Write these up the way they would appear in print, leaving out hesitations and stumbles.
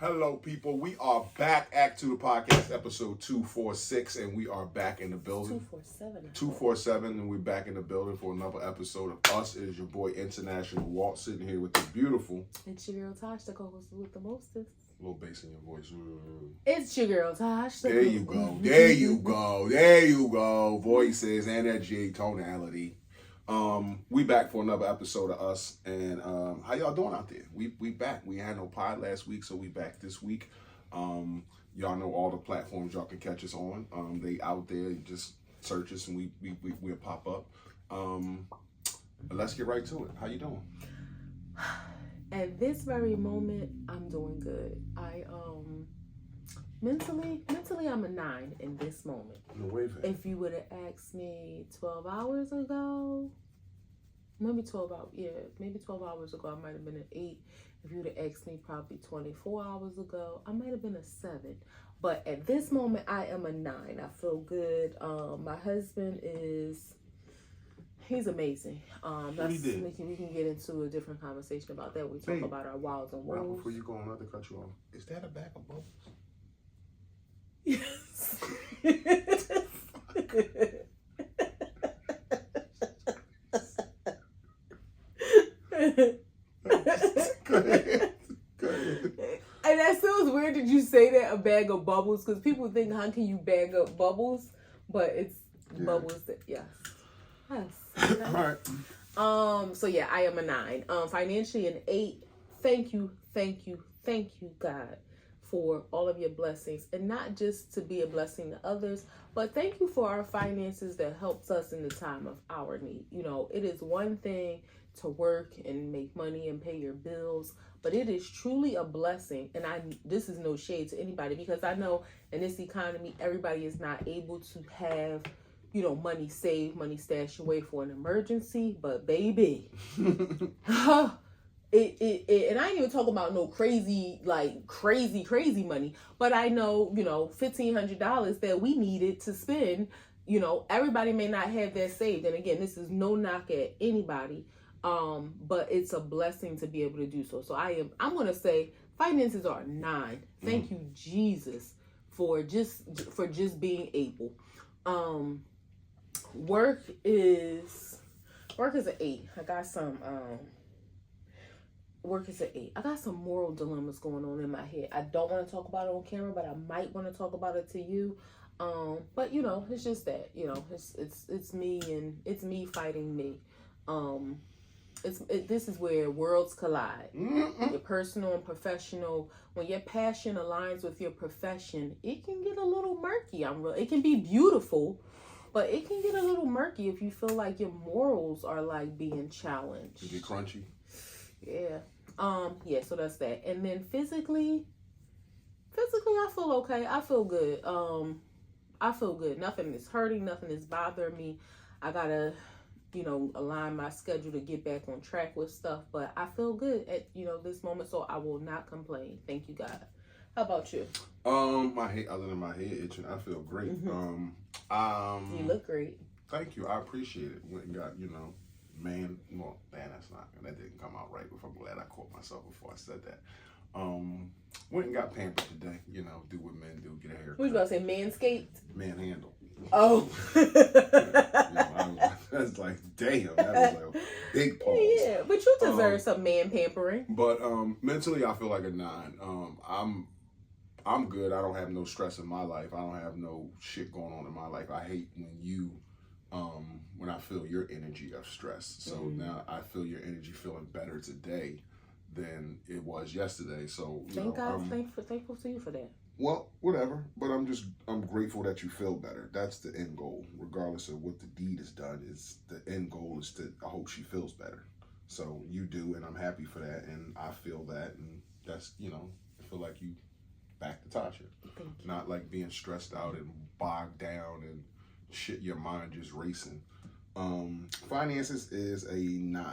Hello, people. We are back. A2TP podcast, episode 246, and we are back in the building. 247. 247, and we're back in the building for another episode of Us. It is your boy, International Walt, sitting here with the beautiful. It's your girl Tosh, the co-host with the mostest. A little bass in your voice. It's your girl Tosh. There you go. There you go. There you go. Voices, energy, tonality. We back for another episode of Us, and how y'all doing out there? We back. We had no pod last week, so we back this week. Y'all know all the platforms y'all can catch us on. They out there. You just search us, and we'll pop up. But let's get right to it. How you doing? At this very moment, I'm doing good. I mentally I'm a 9 in this moment. No way, man. If you would have asked me 12 hours ago, maybe 12 hours ago, I might have been an 8. If you would have asked me probably 24 hours ago, I might have been a 7. But at this moment, I am a 9. I feel good. My husband he's amazing. What he did? We can get into a different conversation about that. We talk about our wilds and woes. Right before you go on, not to cut you off. Is that a bag of bubbles? Yes. Go ahead. And that sounds weird that you say that, a bag of bubbles, because people think, how can you bag up bubbles? But it's bubbles that, yes. Yes. All right. So yeah, I am a 9. Financially an 8. Thank you, God, for all of your blessings, and not just to be a blessing to others, but thank you for our finances that helps us in the time of our need. You know, it is one thing to work and make money and pay your bills, but it is truly a blessing. And this is no shade to anybody, because I know in this economy, everybody is not able to have, you know, money saved, money stashed away for an emergency. But baby, and I ain't even talking about no crazy money, but I know, you know, $1,500 that we needed to spend, you know, everybody may not have that saved. And again, this is no knock at anybody, but it's a blessing to be able to do so. So I'm going to say finances are 9. Thank you, Jesus, for just being able. Work is an 8. I got some, work is an 8. I got some moral dilemmas going on in my head. I don't want to talk about it on camera, but I might want to talk about it to you. But you know, it's just that, you know, it's me, and it's me fighting me. This is where worlds collide. Your personal and professional. When your passion aligns with your profession, it can get a little murky. It can be beautiful, but it can get a little murky if you feel like your morals are like being challenged. Is it crunchy? Yeah. Yeah, so that's that. And then physically I feel okay. I feel good. I feel good. Nothing is hurting, nothing is bothering me. I gotta, you know, align my schedule to get back on track with stuff, but I feel good at, you know, this moment, so I will not complain. Thank you, God. How about you? My head, other than my head itching, I feel great. You look great. Thank you. I appreciate it. Went and got, you know, that didn't come out right, but I'm glad I caught myself before I said that. Went and got pampered today, you know, do what men do, get a haircut. What you about to say, manscaped? Manhandle. Oh. That's like, damn, that was like a big pause. Yeah, but you deserve some man pampering. But mentally, I feel like a 9. I'm good. I don't have no stress in my life. I don't have no shit going on in my life. I hate when I feel your energy of stress. So now I feel your energy feeling better today than it was yesterday. So thank God, thankful to you for that. Well, whatever. But I'm grateful that you feel better. That's the end goal, regardless of what the deed has done. Is the end goal is I hope she feels better. So you do, and I'm happy for that, and I feel that, and that's, you know, I feel like you back to Tasha. Thank you. Not like being stressed out and bogged down and shit, your mind just racing. Finances is a 9.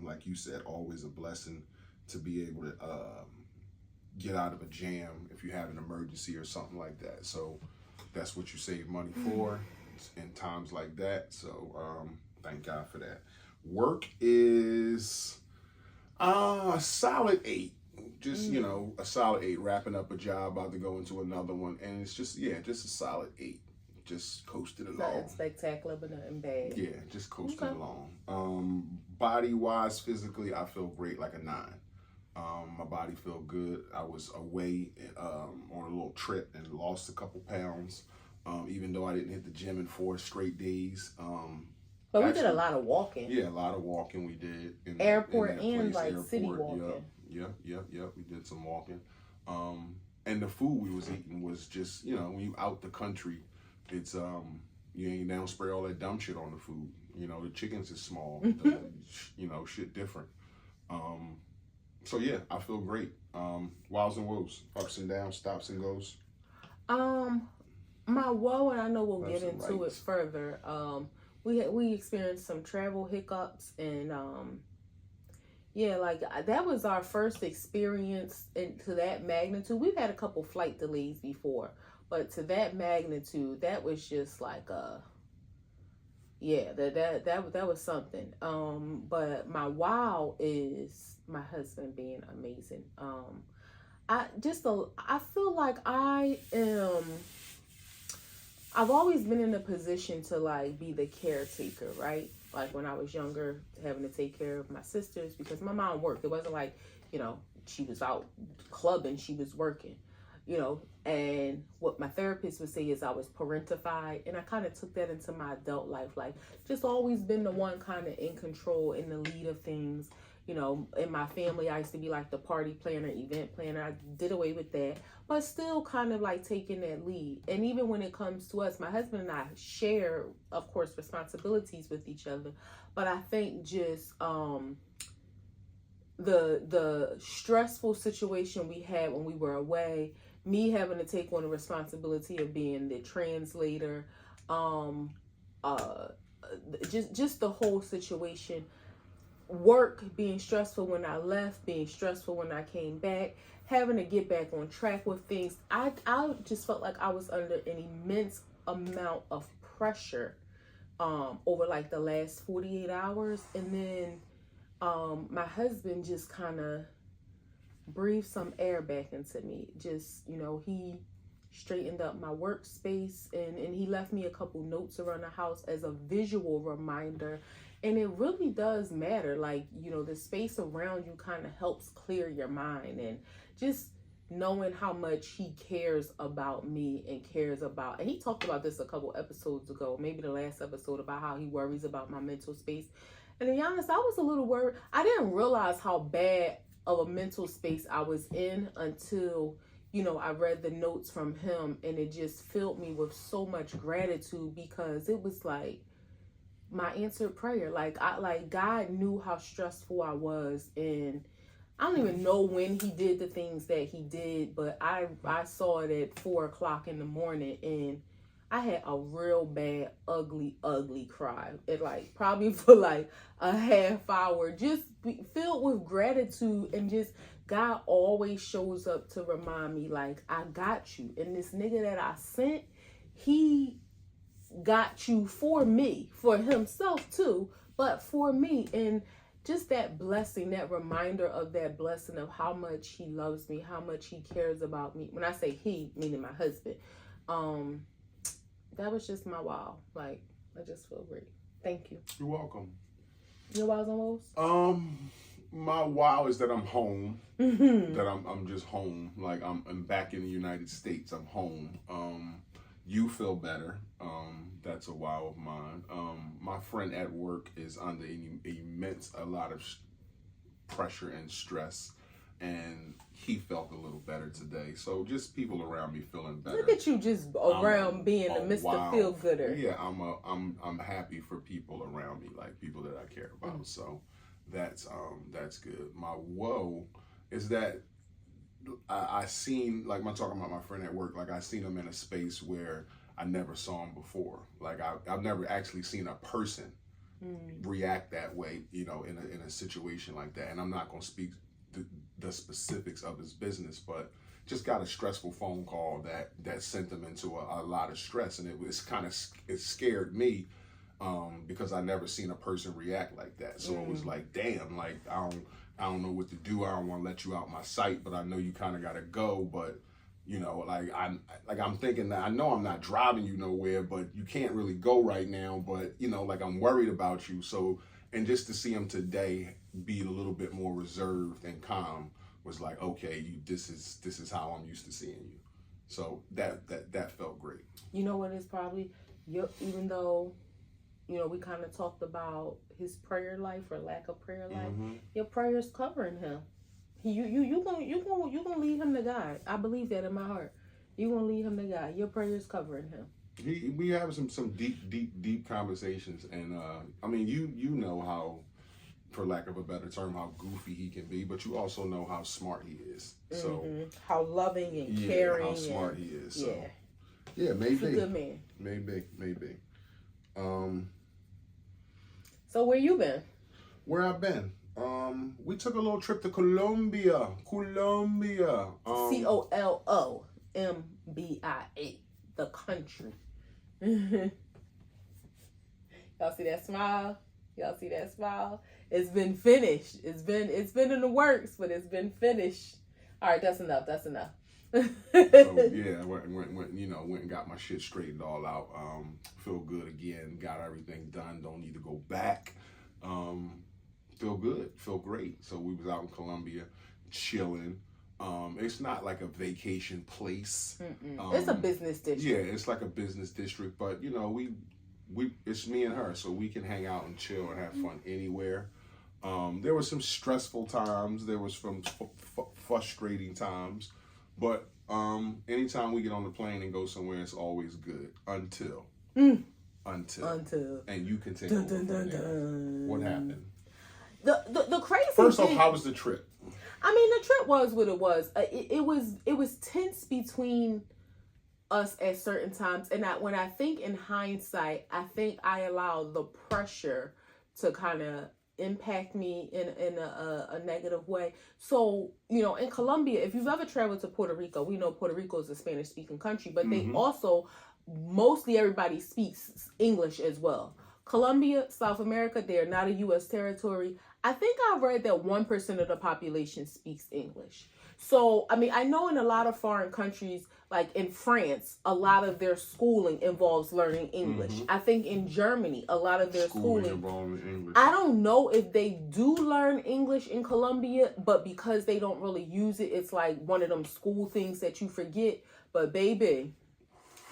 Like you said, always a blessing to be able to get out of a jam if you have an emergency or something like that. So that's what you save money for in times like that. So thank God for that. Work is a solid 8. just a solid 8. Wrapping up a job, about to go into another one, and it's just just a solid 8. Just coasted along. Nothing spectacular, but nothing bad. Yeah, just coasting along. Body wise, physically, I feel great, like a 9. My body feel good. I was away on a little trip and lost a couple pounds. Even though I didn't hit the gym in 4 straight days. But we did a lot of walking. Yeah, a lot of walking we did. Airport and city walking. Yep. We did some walking. And the food we was eating was just, when you out the country, it's they don't spray all that dumb shit on the food. The chickens is small. Shit different. So yeah, I feel great. Wows and woes, ups and downs, stops and goes. My woe, and I know we'll get into it further. We experienced some travel hiccups, and that was our first experience to that magnitude. We've had a couple flight delays before, but to that magnitude, that was just like that was something. But my wow is my husband being amazing. I feel like I've always been in a position to like be the caretaker, right? Like when I was younger, having to take care of my sisters because my mom worked. It wasn't like, she was out clubbing, she was working, and what my therapist would say is I was parentified, and I kind of took that into my adult life, like just always been the one kind of in control, in the lead of things. In my family, I used to be like the party planner, event planner. I did away with that, but still kind of like taking that lead. And even when it comes to us, my husband and I share, of course, responsibilities with each other. But I think just the stressful situation we had when we were away, me having to take on the responsibility of being the translator, just the whole situation. Work being stressful when I left, being stressful when I came back, having to get back on track with things. I just felt like I was under an immense amount of pressure over like the last 48 hours. And then my husband just kind of breathed some air back into me. Just, he straightened up my workspace and he left me a couple notes around the house as a visual reminder. And it really does matter. Like, the space around you kind of helps clear your mind, and just knowing how much he cares about me and he talked about this a couple episodes ago, maybe the last episode, about how he worries about my mental space. And to be honest, I was a little worried. I didn't realize how bad of a mental space I was in until, I read the notes from him, and it just filled me with so much gratitude because it was like my answered prayer. Like God knew how stressful I was, and I don't even know when he did the things that he did, but I saw it at 4:00 in the morning, and I had a real bad, ugly cry. It like probably for like a half hour, just filled with gratitude, and just God always shows up to remind me, like, I got you. And this nigga that I sent, he got you for me, for himself too, but for me. And just that blessing, that reminder of that blessing of how much he loves me, how much he cares about me. When I say he, meaning my husband, that was just my wow. Like, I just feel great. Thank you. You're welcome. Your wows and woes? My wow is that I'm home. That I'm just home. Like I'm back in the United States. I'm home. You feel better. That's a wow of mine. My friend at work is under a lot of pressure and stress, and he felt a little better today. So just people around me feeling better. Look at you, just around being the Mr. Wow. Feel Gooder. Yeah, I'm happy for people around me, like people that I care about. So that's good. My woe is that I seen, like, I'm talking about my friend at work, like I seen him in a space where I never saw him before. Like I've never actually seen a person react that way, in a situation like that. And I'm not going to speak the specifics of his business, but just got a stressful phone call that sent them into a lot of stress. And it scared me because I never seen a person react like that. So it was like, damn, like I I don't know what to do. I don't want to let you out my sight, but I know you kind of got to go. But, you know, I'm thinking that I know I'm not driving you nowhere, but you can't really go right now. But, you know, like I'm worried about you. So, and just to see him today be a little bit more reserved and calm was like, okay, this is how I'm used to seeing you. So that felt great. You know what is probably, even though, you know, we kind of talked about his prayer life or lack of prayer life. Mm-hmm. Your prayers covering him. You gonna lead him to God. I believe that in my heart. You gonna lead him to God. Your prayers covering him. We have some deep conversations, and I mean, you know how, for lack of a better term, how goofy he can be, but you also know how smart he is. So how loving and caring, how smart he is. So yeah, maybe he's a good man. Maybe. So where you been? Where I've been? We took a little trip to Colombia. Colombia. Colombia, the country. Y'all see that smile? Y'all see that smile? It's been finished. It's been in the works, but it's been finished. All right, that's enough. So yeah, went and got my shit straightened all out. Feel good again. Got everything done. Don't need to go back. Feel good. Feel great. So we was out in Colombia, chilling. It's not like a vacation place. It's a business district. Yeah, it's like a business district. But you know, we it's me and her, so we can hang out and chill and have fun anywhere. There were some stressful times. There was some frustrating times. But anytime we get on the plane and go somewhere, it's always good until. And you can take over from there. What happened? The crazy First thing, off, how was the trip? I mean, the trip was what it was. It was tense between us at certain times, and when I think in hindsight, I think I allowed the pressure to kind of impact me in a negative way. So, you know, in Colombia, if you've ever traveled to Puerto Rico, we know Puerto Rico is a Spanish speaking country, but they also, mostly everybody speaks English as well. Colombia, South America, they are not a U.S. territory. I think I read that 1% of the population speaks English. So, I mean, I know in a lot of foreign countries, like in France, a lot of their schooling involves learning English. I think in Germany, a lot of their schooling involves English. I don't know if they do learn English in Colombia, but because they don't really use it, it's like one of them school things that you forget. But baby,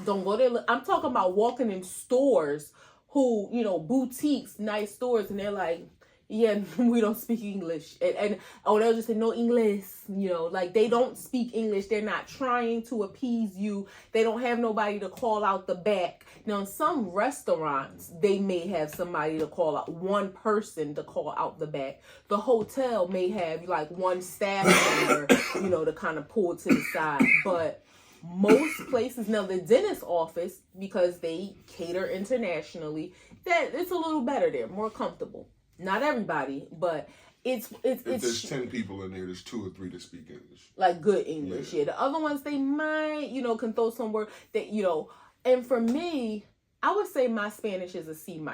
don't go there. I'm talking about walking in stores who, you know, boutiques, nice stores, and they're like, yeah, we don't speak English. And they'll just say, no English, you know, like they don't speak English. They're not trying to appease you. They don't have nobody to call out the back. Now, in some restaurants, they may have somebody to call out, one person to call out the back. The hotel may have like one staff member, you know, to kind of pull to the side. But most places, now the dentist office, because they cater internationally, that it's a little better there, more comfortable. Not everybody, but it's if there's 10 people in there, there's 2 or 3 that speak English. Like good English, yeah. The other ones, they might, you know, can throw some word that, you know. And for me, I would say my Spanish is a C-.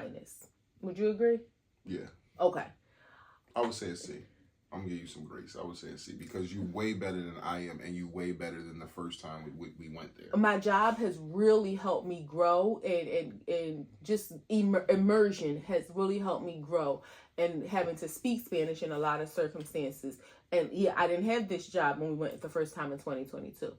Would you agree? Yeah. Okay. I would say a C. I'm going to give you some grace. I would say a C because you're way better than I am and you way better than the first time we went there. My job has really helped me grow and just immersion has really helped me grow and having to speak Spanish in a lot of circumstances. And yeah, I didn't have this job when we went the first time in 2022.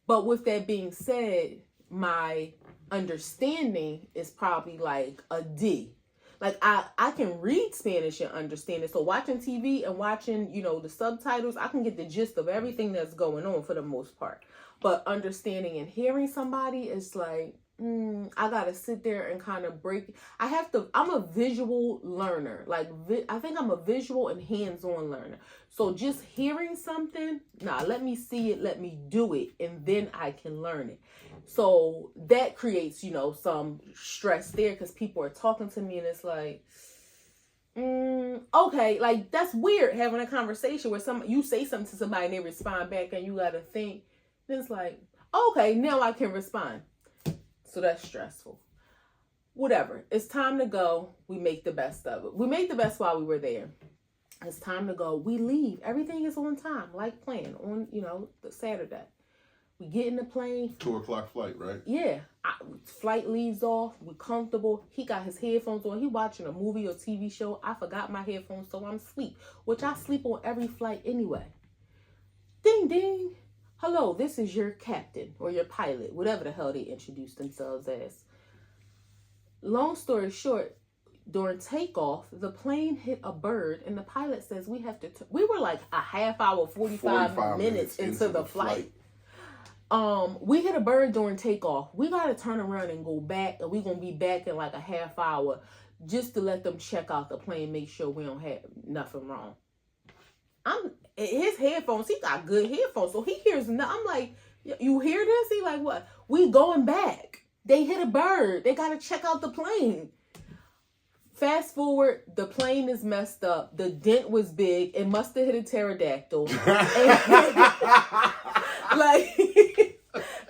But with that being said, my understanding is probably like a D. Like I can read Spanish and understand it. So watching TV and watching, you know, the subtitles, I can get the gist of everything that's going on for the most part. But understanding and hearing somebody is like, I gotta sit there and kind of break. I'm a visual learner. Like I think I'm a visual and hands-on learner. So just hearing something, let me see it, let me do it, and then I can learn it. So that creates, you know, some stress there because people are talking to me and it's like, okay, like that's weird having a conversation where you say something to somebody and they respond back and you gotta think. Then it's like, okay, now I can respond. So that's stressful. Whatever. It's time to go. We make the best of it. We made the best while we were there. It's time to go. We leave. Everything is on time, like planned, on, the Saturday. We get in the plane. 2:00 flight, right? Yeah. Flight leaves off. We're comfortable. He got his headphones on. He watching a movie or TV show. I forgot my headphones, so I'm asleep, which I sleep on every flight anyway. Ding, ding. Hello, this is your captain or your pilot, whatever the hell they introduce themselves as. Long story short, during takeoff, the plane hit a bird, and the pilot says we have to. We were like a half hour, 45 minutes into the flight. We hit a bird during takeoff. We got to turn around and go back, and we're going to be back in like a half hour just to let them check out the plane, make sure we don't have nothing wrong. His headphones, he got good headphones, so he hears nothing. I'm like, you hear this? He like, what? We going back. They hit a bird. They got to check out the plane. Fast forward, the plane is messed up. The dent was big. It must have hit a pterodactyl. Like, it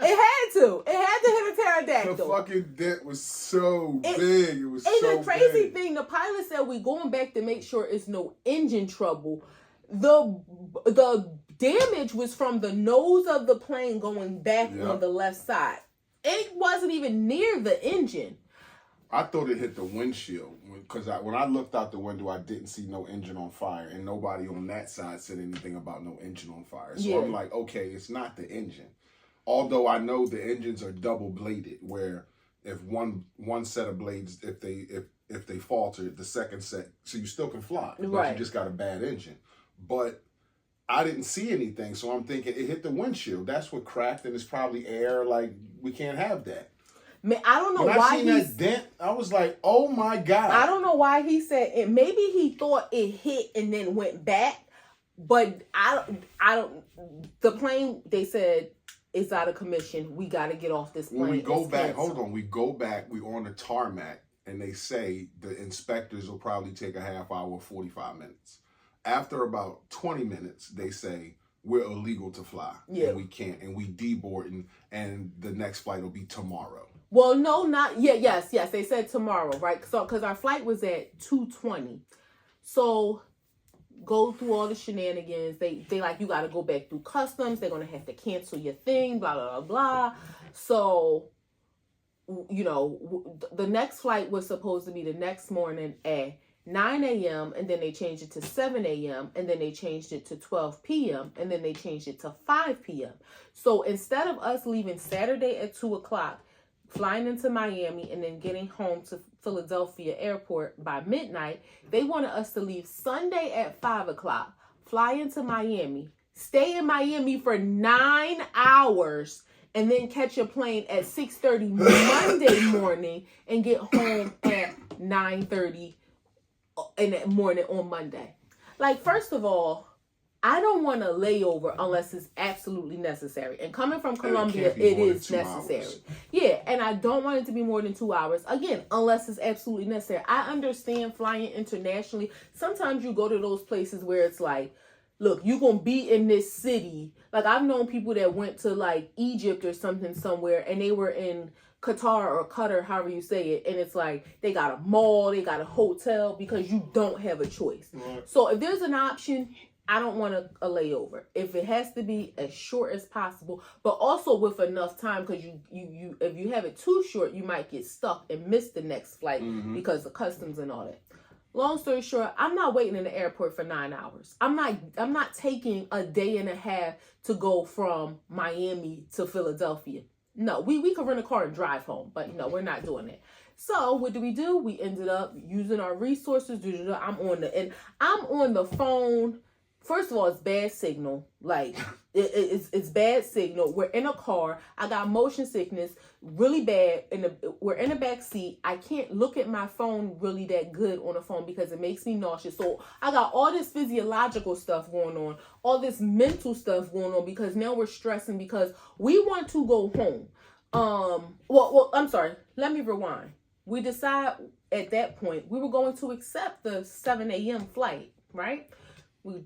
had to. It had to hit a pterodactyl. The fucking dent was so big. It was so big. And the crazy thing, the pilot said we going back to make sure it's no engine trouble. The damage was from the nose of the plane going back on the left side. It wasn't even near the engine. I thought it hit the windshield because when I looked out the window, I didn't see no engine on fire, and nobody on that side said anything about no engine on fire. So I'm like, okay, it's not the engine. Although I know the engines are double bladed, where if one set of blades, if they falter, the second set, so you still can fly, but you just got a bad engine. But I didn't see anything, so I'm thinking it hit the windshield. That's what cracked, and it's probably air. Like, we can't have that. Man, I don't know when why I seen that dent, I was like, oh my God. I don't know why he said it. Maybe he thought it hit and then went back, but I don't. The plane, they said, it's out of commission. We got to get off this plane. When we go back, hold on. We go back. We on the tarmac, and they say the inspectors will probably take a half hour, 45 minutes. After about 20 minutes, they say we're illegal to fly. Yeah. And we can't. And we deboarding, and the next flight will be tomorrow. Well, no, not yet. Yes. They said tomorrow, right? So, because our flight was at 2:20. So, go through all the shenanigans. They like, you got to go back through customs. They're going to have to cancel your thing, blah, blah, blah, blah. So, the next flight was supposed to be the next morning at 9 a.m. and then they changed it to 7 a.m. and then they changed it to 12 p.m. and then they changed it to 5 p.m. So instead of us leaving Saturday at 2:00, flying into Miami and then getting home to Philadelphia airport by midnight, they wanted us to leave Sunday at 5:00, fly into Miami, stay in Miami for 9 hours, and then catch a plane at 6:30 Monday morning and get home at 9:30 in the morning on Monday. Like, first of all, I don't want a layover unless it's absolutely necessary. And coming from Colombia, it is necessary. Yeah, and I don't want it to be more than 2 hours. Again, unless it's absolutely necessary. I understand flying internationally. Sometimes you go to those places where it's like, look, you're going to be in this city. Like, I've known people that went to, like, Egypt or something somewhere, and they were in Qatar or Qatar, however you say it, and it's like they got a mall, they got a hotel, because you don't have a choice. Right. So if there's an option, I don't want a layover. If it has to be as short as possible, but also with enough time, because you if you have it too short, you might get stuck and miss the next flight because of customs and all that. Long story short, I'm not waiting in the airport for 9 hours. I'm not taking a day and a half to go from Miami to Philadelphia. No, we could rent a car and drive home, but no, we're not doing that. So what do? We ended up using our resources. I'm on the phone. First of all, it's bad signal. Like, it's bad signal. We're in a car. I got motion sickness really bad. We're in the back seat. I can't look at my phone really that good on the phone because it makes me nauseous. So I got all this physiological stuff going on, all this mental stuff going on, because now we're stressing because we want to go home. Well, I'm sorry. Let me rewind. We decide at that point we were going to accept the 7 a.m. flight, right?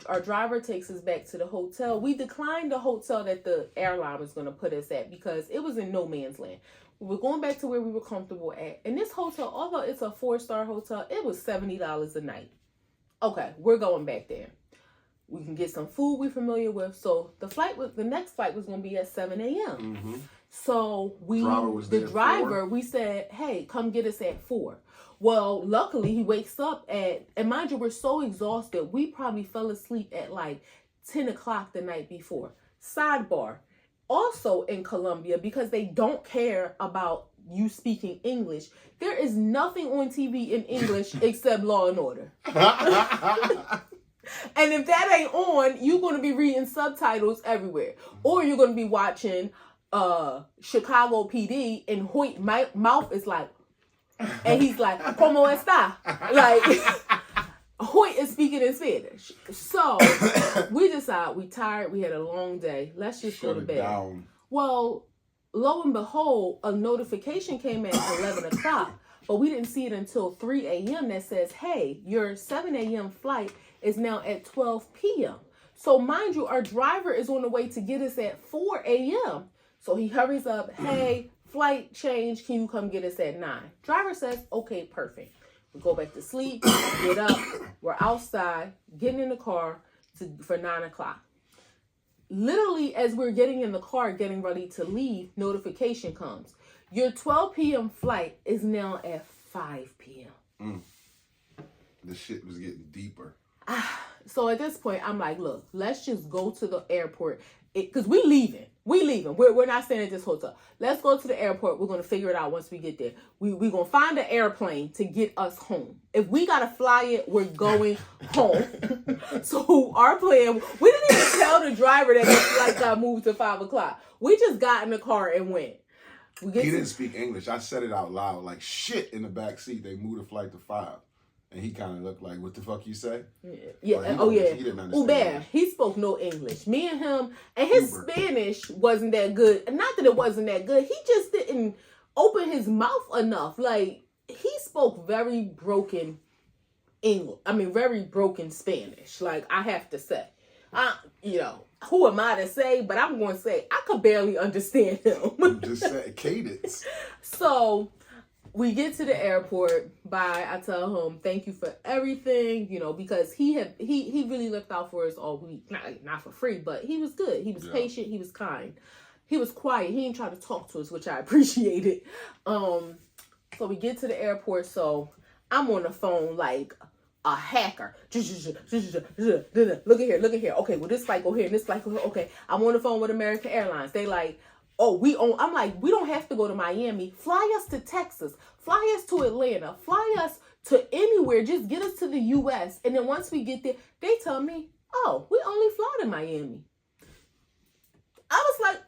Our driver takes us back to the hotel. We declined the hotel that the airline was going to put us at because it was in no man's land. We were going back to where we were comfortable at. And this hotel, although it's a 4-star hotel, it was $70 a night. okay, we're going back there. We can get some food we're familiar with. So the next flight was going to be at 7 a.m. Mm-hmm. So the driver, we said, hey, come get us at 4. Well, luckily he wakes up and mind you, we're so exhausted. We probably fell asleep at like 10 o'clock the night before. Sidebar, also in Colombia, because they don't care about you speaking English, there is nothing on TV in English except Law and Order. And if that ain't on, you're going to be reading subtitles everywhere. Or you're going to be watching Chicago PD and Hoyt mouth is like, and he's like, ¿Cómo está? Like, Hoyt is speaking in Spanish. So we decide we tired, we had a long day. Let's just go to bed. Down. Well, lo and behold, a notification came at 11 o'clock, but we didn't see it until 3 a.m. that says, hey, your 7 a.m. flight is now at 12 p.m. So mind you, our driver is on the way to get us at 4 a.m. So he hurries up, hey, flight change, can you come get us at 9? Driver says, okay, perfect. We go back to sleep, get up, we're outside, getting in the car for 9 o'clock. Literally, as we're getting in the car, getting ready to leave, notification comes. Your 12 p.m. flight is now at 5 p.m. The shit was getting deeper. So at this point, I'm like, look, let's just go to the airport. Because we leaving. We're not staying at this hotel. Let's go to the airport. We're going to figure it out once we get there. We're going to find an airplane to get us home. If we got to fly it, we're going home. So our plan, we didn't even tell the driver that the flight got moved to 5 o'clock. We just got in the car and went. He didn't speak English. I said it out loud like shit in the back seat. They moved the flight to 5. And he kind of looked like, what the fuck you say? Yeah. He didn't understand. He spoke no English. Me and him, and his Spanish wasn't that good. Not that it wasn't that good. He just didn't open his mouth enough. Like, he spoke very broken English. I mean, very broken Spanish. Like, I have to say. Who am I to say? But I'm going to say, I could barely understand him. Just say cadence. So we get to the airport. I tell him, thank you for everything, because he really looked out for us all week. Not for free, but he was good. He was patient. He was kind. He was quiet. He didn't try to talk to us, which I appreciated. So we get to the airport. So I'm on the phone like a hacker. Look at here. Okay, well, this flight go here and this flight go here. Okay, I'm on the phone with American Airlines. They like, I'm like, we don't have to go to Miami. Fly us to Texas. Fly us to Atlanta. Fly us to anywhere. Just get us to the U.S. And then once we get there, they tell me, we only fly to Miami. I was like,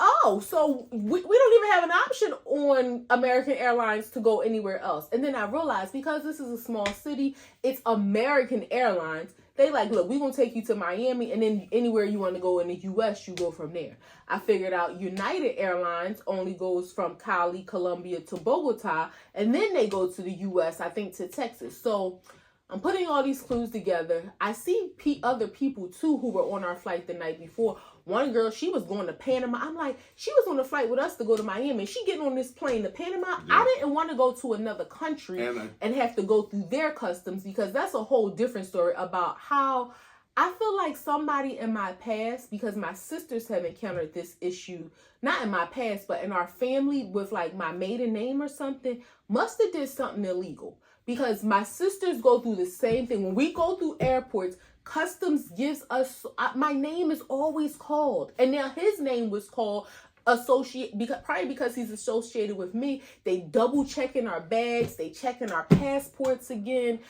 so we don't even have an option on American Airlines to go anywhere else. And then I realized, because this is a small city, it's American Airlines. They like, look, we're going to take you to Miami, and then anywhere you want to go in the U.S., you go from there. I figured out United Airlines only goes from Cali, Colombia to Bogota, and then they go to the U.S., I think to Texas. So I'm putting all these clues together. I see other people, too, who were on our flight the night before. One girl, she was going to Panama. I'm like, she was on the flight with us to go to Miami. She getting on this plane to Panama. Yeah. I didn't want to go to another country and have to go through their customs, because that's a whole different story about how I feel like somebody in my past, because my sisters have encountered this issue, not in my past, but in our family with like my maiden name or something, must have did something illegal. Because my sisters go through the same thing. When we go through airports, customs gives us, my name is always called. And now his name was called probably because he's associated with me. They double checking our bags. They checking our passports again.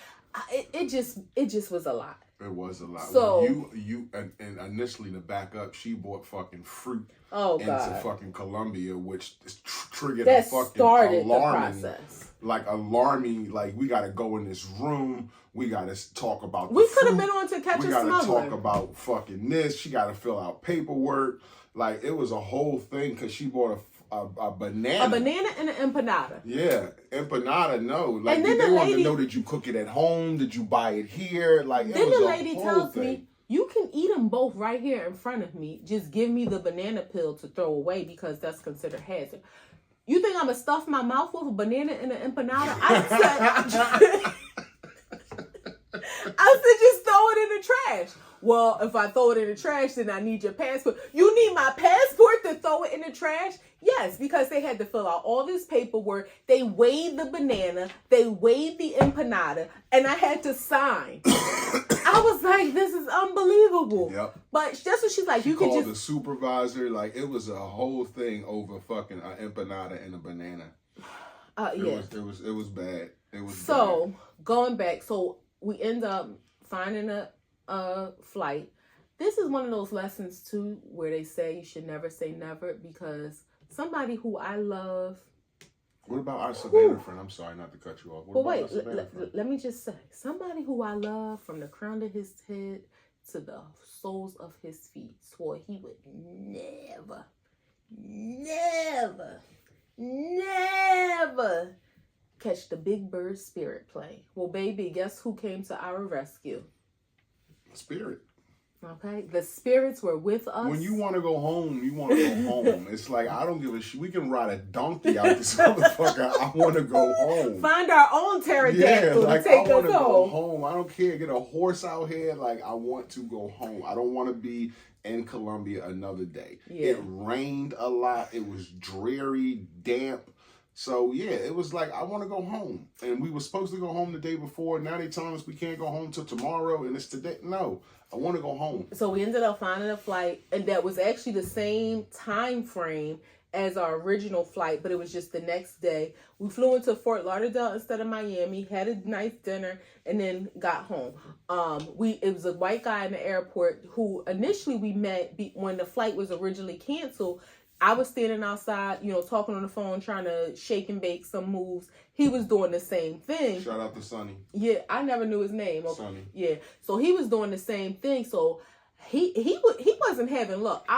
It just was a lot. It was a lot. So you and initially to back up, she bought fucking fruit into fucking Colombia, which triggered that a fucking started alarming, the process. Alarming, we got to go in this room. We got to talk about we could have been on to catch a smuggler. We got to talk about fucking this. She got to fill out paperwork. Like, it was a whole thing because she bought a banana. A banana and an empanada. Yeah, empanada, no. Like, and then they wanted to know, did you cook it at home? Did you buy it here? Like, it then was the a lady whole tells thing. me, you can eat them both right here in front of me. Just give me the banana peel to throw away, because that's considered hazard. You think I'm going to stuff my mouth with a banana and an empanada? I said, just throw the trash. Well, if I throw it in the trash, then I need your passport. You need my passport to throw it in the trash? Yes, because they had to fill out all this paperwork. They weighed the banana. They weighed the empanada. And I had to sign. I was like, this is unbelievable. Yep. But that's what she's like. You called could just the supervisor. Like, it was a whole thing over fucking an empanada and a banana. It was bad. It was so bad. Going back. So we end up finding a flight. This is one of those lessons too where they say you should never say never, because somebody who I love. What about our Savannah friend? I'm sorry not to cut you off. But wait, let me just say, somebody who I love from the crown of his head to the soles of his feet swore he would never catch the Big Bird Spirit plane. Well, baby, guess who came to our rescue? Spirit. Okay, the spirits were with us. When you want to go home, you want to go home. It's like, I don't give a shit. We can ride a donkey out this motherfucker. I want to go home. Find our own pterodactyl to take I want us to go home. home. I don't care. Get a horse out here. Like, I want to go home. I don't want to be in Colombia another day. Yeah. It rained a lot. It was dreary, damp. So, yeah, it was like, I want to go home. And we were supposed to go home the day before. Now they telling us we can't go home till tomorrow. And it's today. No, I want to go home. So we ended up finding a flight. And that was actually the same time frame as our original flight. But it was just the next day. We flew into Fort Lauderdale instead of Miami. Had a nice dinner. And then got home. It was a white guy in the airport who initially we met when the flight was originally canceled. I was standing outside, talking on the phone, trying to shake and bake some moves. He was doing the same thing. Shout out to Sonny. Yeah, I never knew his name. Okay. Sonny. Yeah, so he was doing the same thing. So he wasn't having luck.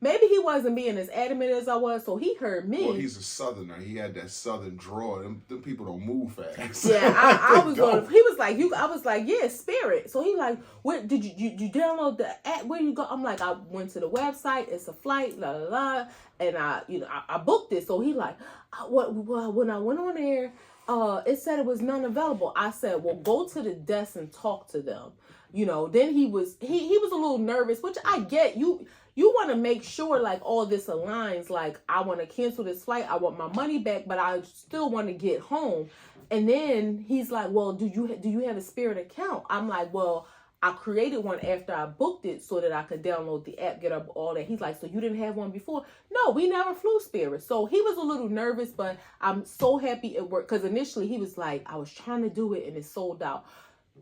Maybe he wasn't being as adamant as I was, so he heard me. Well, he's a Southerner. He had that Southern drawl. Them people don't move fast. Yeah, I was going. He was like, I was like, yeah, Spirit. So he like, what did you download the app? Where you go? I'm like, I went to the website. It's a flight, la la la, and I booked it. So he like, when I went on there, it said it was none available. I said, well, go to the desk and talk to them. Then he was a little nervous, which I get. You want to make sure like all this aligns. Like, I want to cancel this flight. I want my money back, but I still want to get home. And then he's like, well, do you have a Spirit account? I'm like, well, I created one after I booked it so that I could download the app, get up all that. He's like, so you didn't have one before? No, we never flew Spirit. So he was a little nervous, but I'm so happy it worked. Because initially he was like, I was trying to do it and it sold out.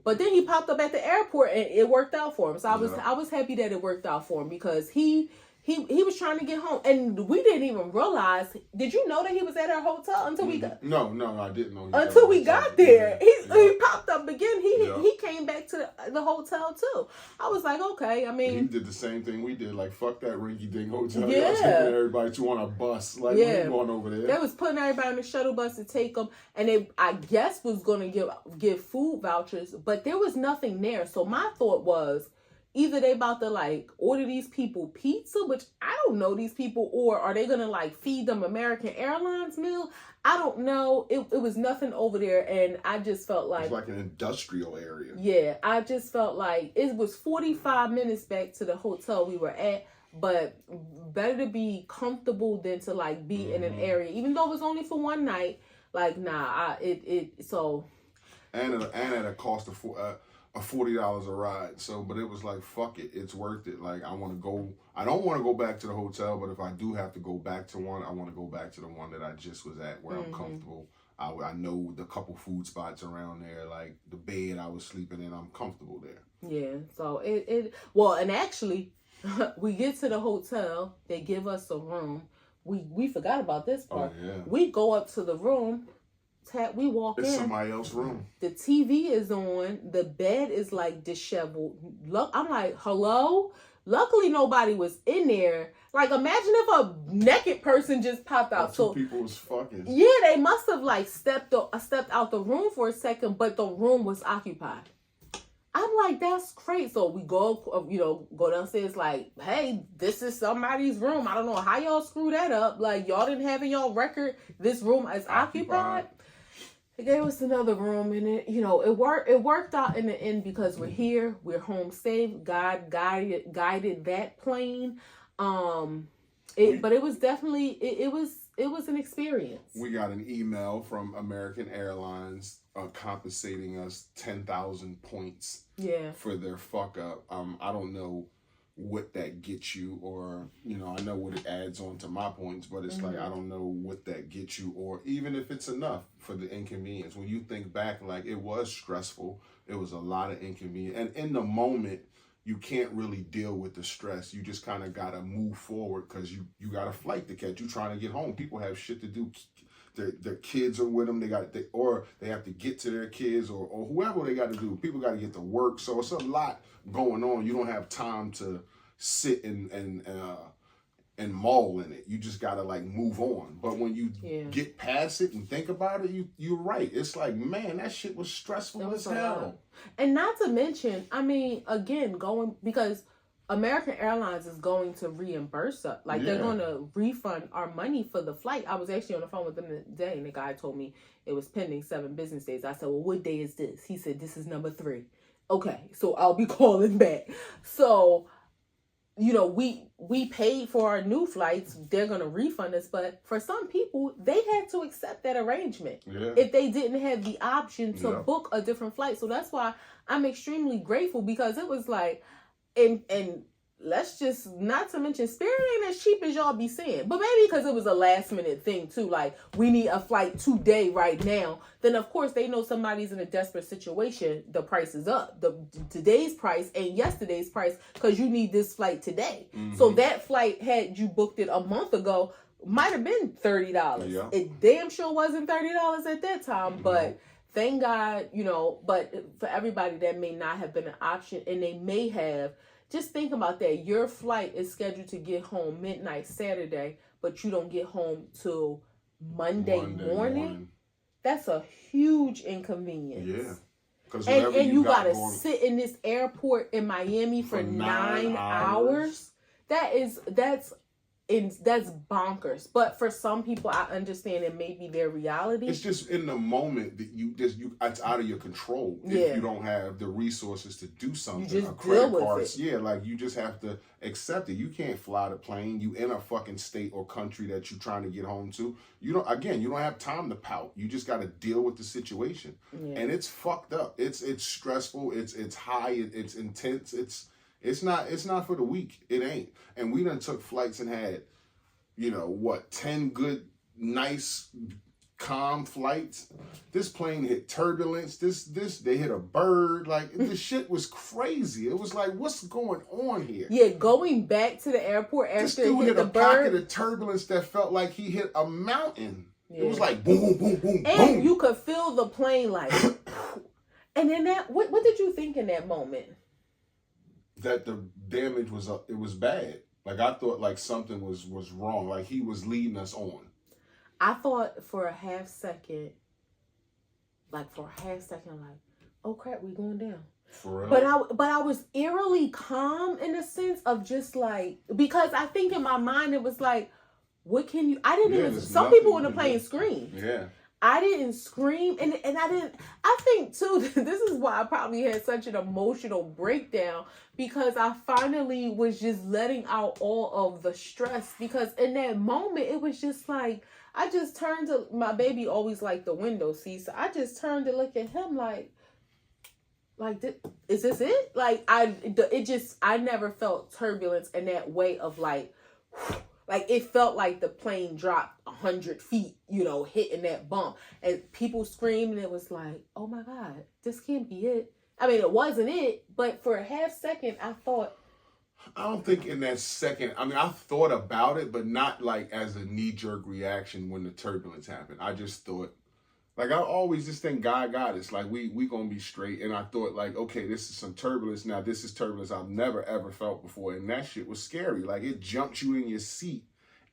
But then he popped up at the airport and it worked out for him. So I was happy that it worked out for him, because he was trying to get home, and we didn't even realize. Did you know that he was at our hotel until we got? No, I didn't know. Until we got there, he popped up again. He came back to the hotel too. I was like, okay. I mean, he did the same thing we did. Like, fuck that rinky-dink hotel. Yeah, I was taking everybody to on a bus. Like, we ain't going over there. They was putting everybody on the shuttle bus to take them, and they, I guess, was going to give food vouchers, but there was nothing there. So my thought was, either they about to like order these people pizza, which I don't know these people, or are they gonna like feed them American Airlines meal? I don't know. It was nothing over there, and I just felt like it's like an industrial area. Yeah, I just felt like it was 45 minutes back to the hotel we were at, but better to be comfortable than to like be in an area, even though it was only for one night. Like, nah, so. And at a cost of $40 a ride. So, but it was like, fuck it, it's worth it. Like, I want to go. I don't want to go back to the hotel, but if I do have to go back to one, I want to go back to the one that I just was at, where I'm comfortable. I know the couple food spots around there, like the bed I was sleeping in. I'm comfortable there. Yeah. So well, and actually, we get to the hotel. They give us a room. We forgot about this part. Oh, yeah. We go up to the room. We walk in. It's somebody else's room. The TV is on. The bed is like disheveled. I'm like, hello? Luckily, nobody was in there. Like, imagine if a naked person just popped out. Two people was fucking. Yeah, they must have like stepped out the room for a second, but the room was occupied. I'm like, that's crazy. So we go downstairs like, hey, this is somebody's room. I don't know how y'all screw that up. Like, y'all didn't have in y'all record this room is occupied. They gave us another room, and it worked out in the end because we're here, we're home safe. God guided that plane. But it was definitely it was an experience. We got an email from American Airlines compensating us 10,000 points for their fuck up. I don't know what that gets you, or I know what it adds on to my points, but it's like I don't know what that gets you, or even if it's enough for the inconvenience. When you think back, like, it was stressful, it was a lot of inconvenience, and in the moment you can't really deal with the stress. You just kind of gotta move forward because you got a flight to catch. You trying to get home. People have shit to do. Their kids are with them. They have to get to their kids, or whoever they got to do. People got to get to work. So it's a lot going on. You don't have time to sit and mull in it. You just gotta like move on. But when you get past it and think about it, you're right. It's like, man, that shit was stressful as hell. And not to mention, I mean, again, because American Airlines is going to reimburse us. Like, they're going to refund our money for the flight. I was actually on the phone with them today, and the guy told me it was pending 7 business days. I said, well, what day is this? He said, this is number 3. Okay, so I'll be calling back. So, we paid for our new flights. They're going to refund us. But for some people, they had to accept that arrangement if they didn't have the option to book a different flight. So that's why I'm extremely grateful, because it was like, and let's just, not to mention, Spirit ain't as cheap as y'all be saying. But maybe because it was a last minute thing too. Like, we need a flight today right now. Then of course they know somebody's in a desperate situation. The price is up. Today's price ain't yesterday's price, because you need this flight today. So that flight, had you booked it a month ago, might have been $30. Yeah. It damn sure wasn't $30 at that time. But thank God, but for everybody that may not have been an option, and they may have, just think about that. Your flight is scheduled to get home midnight Saturday, but you don't get home till Monday morning. That's a huge inconvenience. Yeah. And you gotta sit in this airport in Miami for 9 hours. That's bonkers. But for some people, I understand it may be their reality. It's just in the moment that it's out of your control. If you don't have the resources to do something. You just deal with it. Yeah, like, you just have to accept it. You can't fly the plane. You in a fucking state or country that you're trying to get home to. You don't have time to pout. You just got to deal with the situation. Yeah. And it's fucked up. It's stressful. It's high. It's intense. It's not for the weak. It ain't. And we done took flights and had, 10 good, nice, calm flights. This plane hit turbulence. They hit a bird. Like, this shit was crazy. It was like, what's going on here? Yeah, going back to the airport after this dude hit a pocket of turbulence that felt like he hit a mountain. Yeah. It was like boom, boom, boom, and boom. You could feel the plane like. And then what did you think in that moment? That the damage was it was bad. Like, I thought like something was wrong. Like, he was leading us on. I thought for a half second, like, oh crap, we going down. For real? But I was eerily calm in the sense of just like, because I think in my mind it was like, what can you? I didn't even. Some people in the plane screamed. Yeah. I didn't scream, and I didn't. I think too, this is why I probably had such an emotional breakdown, because I finally was just letting out all of the stress. Because in that moment, it was just like, I just turned to my baby, always like the window seat, so I just turned to look at him like, is this it? Like, I never felt turbulence in that way of like. Like, it felt like the plane dropped 100 feet, hitting that bump. And people screamed, and it was like, oh my God, this can't be it. I mean, it wasn't it, but for a half second, I thought. I don't think in that second, I mean, I thought about it, but not like as a knee-jerk reaction when the turbulence happened. I just thought, like, I always just think God got us. Like, we gonna be straight. And I thought, like, okay, this is some turbulence. Now, this is turbulence I've never, ever felt before. And that shit was scary. Like, it jumped you in your seat.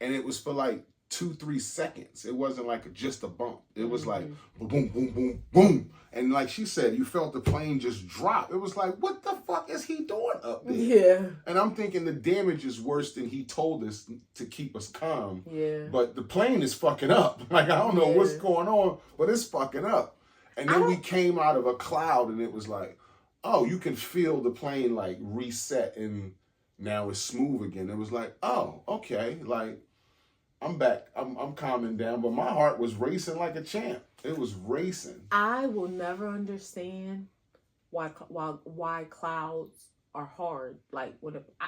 And it was for, like, 2-3 seconds. It wasn't, like, just a bump. It was, like, boom, boom, boom, boom. And like she said, you felt the plane just drop. It was like, what the fuck is he doing up there? Yeah. And I'm thinking the damage is worse than he told us to keep us calm. Yeah. But the plane is fucking up. Like, I don't know what's going on, but it's fucking up. And then we came out of a cloud and it was like, oh, you can feel the plane like reset and now it's smooth again. It was like, oh, okay, like I'm back. I'm calming down, but my heart was racing like a champ. It was racing. I will never understand why clouds are hard. Like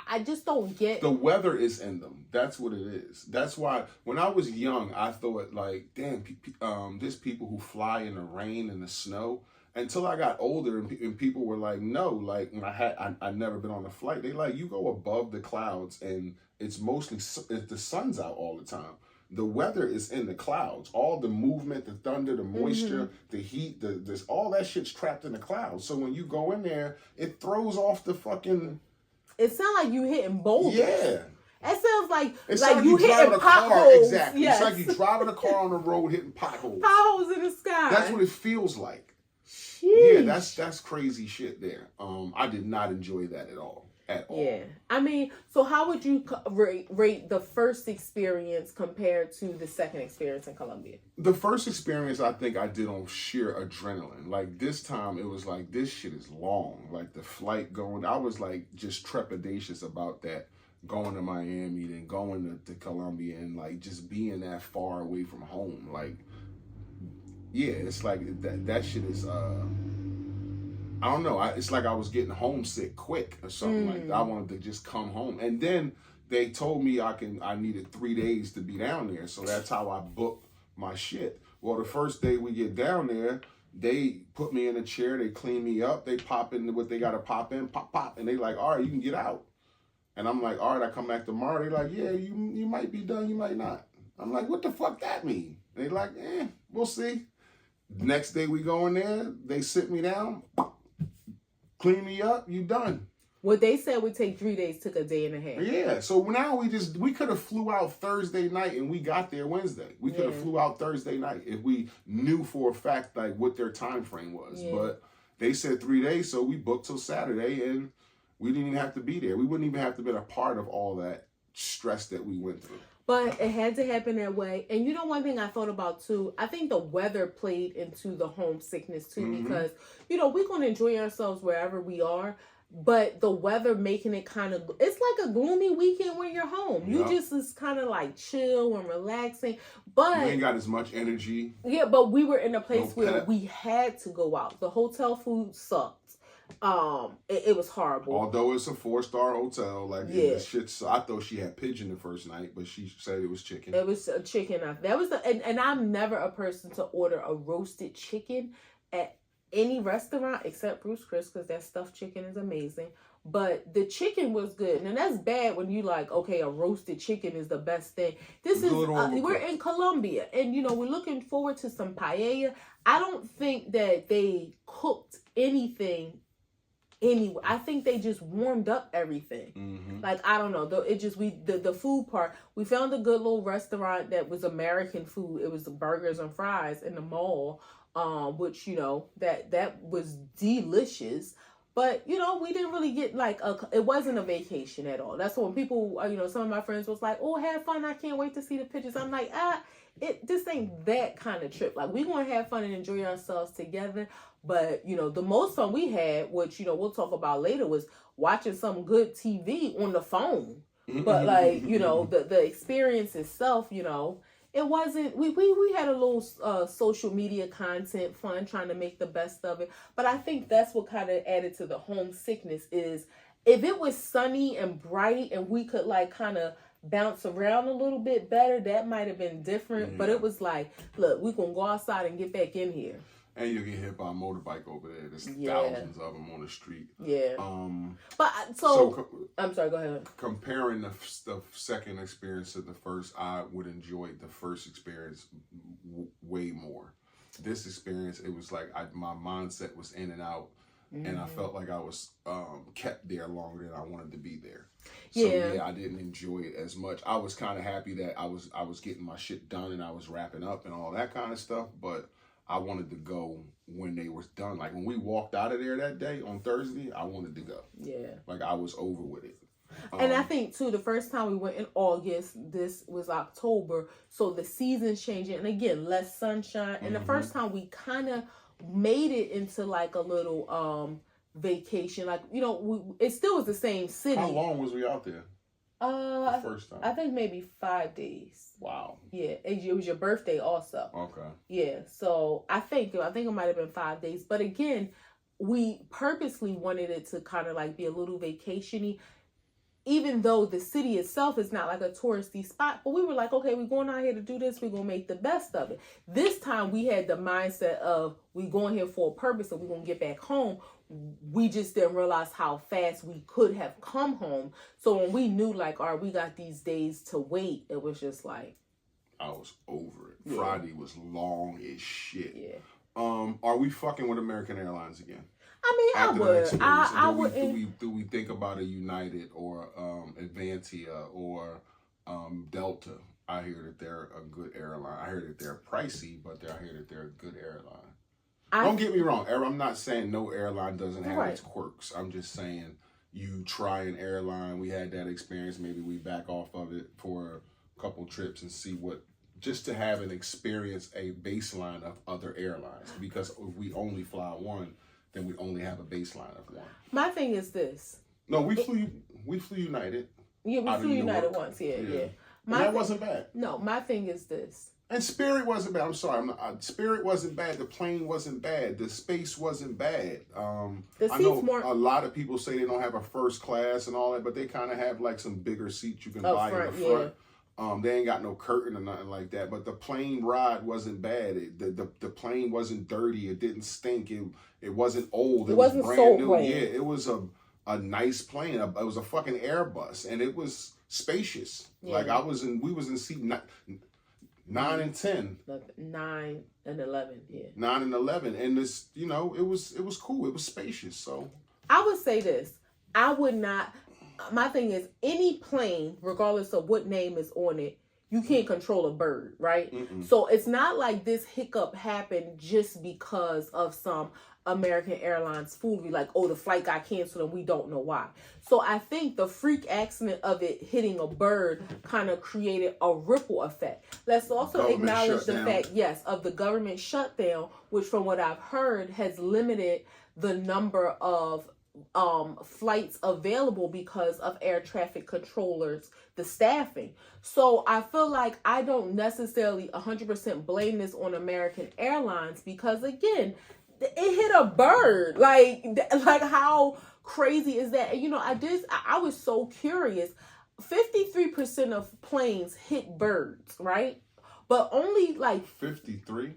I just don't get. The weather is in them. That's what it is. That's why when I was young, I thought like, damn, there's people who fly in the rain and the snow. Until I got older and people were like, no, like when I'd never been on a flight. They like, you go above the clouds and it's mostly, the sun's out all the time. The weather is in the clouds. All the movement, the thunder, the moisture, the heat, this all that shit's trapped in the clouds. So when you go in there, it throws off the fucking... It sounds like you hitting boulders. Yeah. It sounds like you hitting a potholes. car. Exactly. Yes. It's like you driving a car on the road hitting potholes. Potholes in the sky. That's what it feels like. Sheesh. Yeah, that's crazy shit there. I did not enjoy that at all. Yeah. I mean, so how would you rate the first experience compared to the second experience in Colombia? The first experience I think I did on sheer adrenaline. Like this time it was like, this shit is long. Like the flight going, I was like just trepidatious about that. Going to Miami, then going to Colombia and like just being that far away from home. Like, yeah, it's like that shit is, I don't know. It's like I was getting homesick quick or something like that. I wanted to just come home. And then they told me I needed 3 days to be down there. So that's how I booked my shit. Well, the first day we get down there, they put me in a chair. They clean me up. They pop in what they got to pop in, pop. And they like, all right, you can get out. And I'm like, all right, I come back tomorrow. They like, yeah, you might be done. You might not. I'm like, what the fuck that mean? They like, we'll see. Next day we go in there. They sit me down. Clean me up, you done. What they said would take 3 days took a day and a half. Yeah, so now we could have flew out Thursday night and we got there Wednesday. We could have flew out Thursday night if we knew for a fact like what their time frame was. Yeah. But they said 3 days, so we booked till Saturday and we didn't even have to be there. We wouldn't even have to be a part of all that stress that we went through. But it had to happen that way. And you know, one thing I thought about too, I think the weather played into the homesickness too, because, you know, we're going to enjoy ourselves wherever we are. But the weather making it kind of, it's like a gloomy weekend when you're home. You just is kind of like chill and relaxing. But you ain't got as much energy. Yeah, but we were in a place where we had to go out. The hotel food sucked. It was horrible. Although it's a 4-star hotel, like the shit. So I thought she had pigeon the first night, but she said it was chicken. It was a chicken. That was and I'm never a person to order a roasted chicken at any restaurant except Bruce Chris, because that stuffed chicken is amazing. But the chicken was good, and that's bad when you like, okay, a roasted chicken is the best thing. This is we're in Colombia, and you know we're looking forward to some paella. I don't think that they cooked anything. Anyway, I think they just warmed up everything. Like, I don't know. The food part, we found a good little restaurant that was American food. It was the burgers and fries in the mall, which, you know, that was delicious. But, you know, we didn't really get it wasn't a vacation at all. That's when people, you know, some of my friends was like, oh, have fun. I can't wait to see the pictures. I'm like, this ain't that kind of trip. Like, we going to have fun and enjoy ourselves together. But, you know, the most fun we had, which, you know, we'll talk about later, was watching some good TV on the phone. But, like, you know, the experience itself, you know, it wasn't, we had a little social media content fun, trying to make the best of it. But I think that's what kind of added to the homesickness is if it was sunny and bright and we could, like, kind of bounce around a little bit better, that might have been different. But it was like, look, we gonna go outside and get back in here. And you'll get hit by a motorbike over there. There's thousands of them on the street. Yeah. But I'm sorry. Go ahead. Comparing the second experience to the first, I would enjoy the first experience way more. This experience, it was like my mindset was in and out, and I felt like I was kept there longer than I wanted to be there. So yeah, I didn't enjoy it as much. I was kind of happy that I was getting my shit done and I was wrapping up and all that kind of stuff, but I wanted to go when they was done. Like when we walked out of there that day on Thursday, I wanted to go. Yeah. Like I was over with it. And I think too, the first time we went in August, this was October. So the season's changing. And again, less sunshine. And the first time we kind of made it into like a little vacation. Like, you know, it still was the same city. How long was we out there? The first time. I think maybe 5 days. Wow. Yeah, it was your birthday also. Okay. Yeah, so I think it might have been 5 days. But again, we purposely wanted it to kind of like be a little vacation-y, even though the city itself is not like a touristy spot. But we were like, okay, we're going out here to do this. We're going to make the best of it. This time we had the mindset of we going here for a purpose and we're going to get back home. We just didn't realize how fast we could have come home. So when we knew like, all right, we got these days to wait, it was just like, I was over it. Yeah. Friday was long as shit. Yeah. Are we fucking with American Airlines again? I mean, I would. Do we think about a United or Advantia or Delta? I hear that they're a good airline. I hear that they're pricey, but I hear that they're a good airline. Don't get me wrong. I'm not saying no airline doesn't have its quirks. I'm just saying you try an airline. We had that experience. Maybe we back off of it for a couple trips and see what, just to have an experience, a baseline of other airlines. Because if we only fly one, then we only have a baseline of one. My thing is this. No, we flew United. Yeah, we flew United once. Yeah. That wasn't bad. No, my thing is this. And Spirit wasn't bad. I'm sorry. Spirit wasn't bad. The plane wasn't bad. The space wasn't bad. I know a lot of people say they don't have a first class and all that, but they kind of have like some bigger seats you can buy in the front. Yeah. They ain't got no curtain or nothing like that. But the plane ride wasn't bad. The plane wasn't dirty. It didn't stink. It wasn't old. It wasn't brand new. Plane. Yeah, it was a nice plane. It was a fucking Airbus, and it was spacious. Yeah. Like we was in seat 9 and 10. 9 and 11, yeah. 9 and 11. And this, it was cool. It was spacious. So I would say this. I would not, my thing is, any plane, regardless of what name is on it, you can't control a bird, right? Mm-mm. So it's not like this hiccup happened just because of some American Airlines foolery, like, oh, the flight got canceled and we don't know why. So I think the freak accident of it hitting a bird kind of created a ripple effect. Let's also acknowledge the fact, yes, of the government shutdown, which from what I've heard has limited the number of flights available because of air traffic controllers, the staffing. So I feel like I don't necessarily 100% blame this on American Airlines because, again, it hit a bird. Like how crazy is that? I was so curious. 53% of planes hit birds, right? But only like 53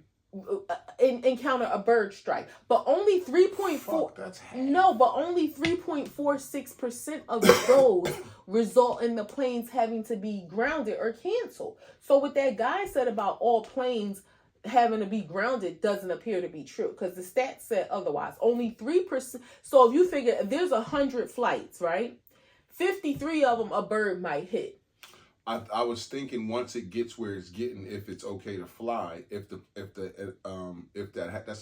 encounter a bird strike. But only 3.4. That's half. No, but only 3.46% of those result in the planes having to be grounded or canceled. So what that guy said about all planes having to be grounded doesn't appear to be true because the stats said otherwise. Only 3%. So if you figure if there's 100 flights, right? 53 of them a bird might hit. I was thinking once it gets where it's getting, if it's okay to fly, that's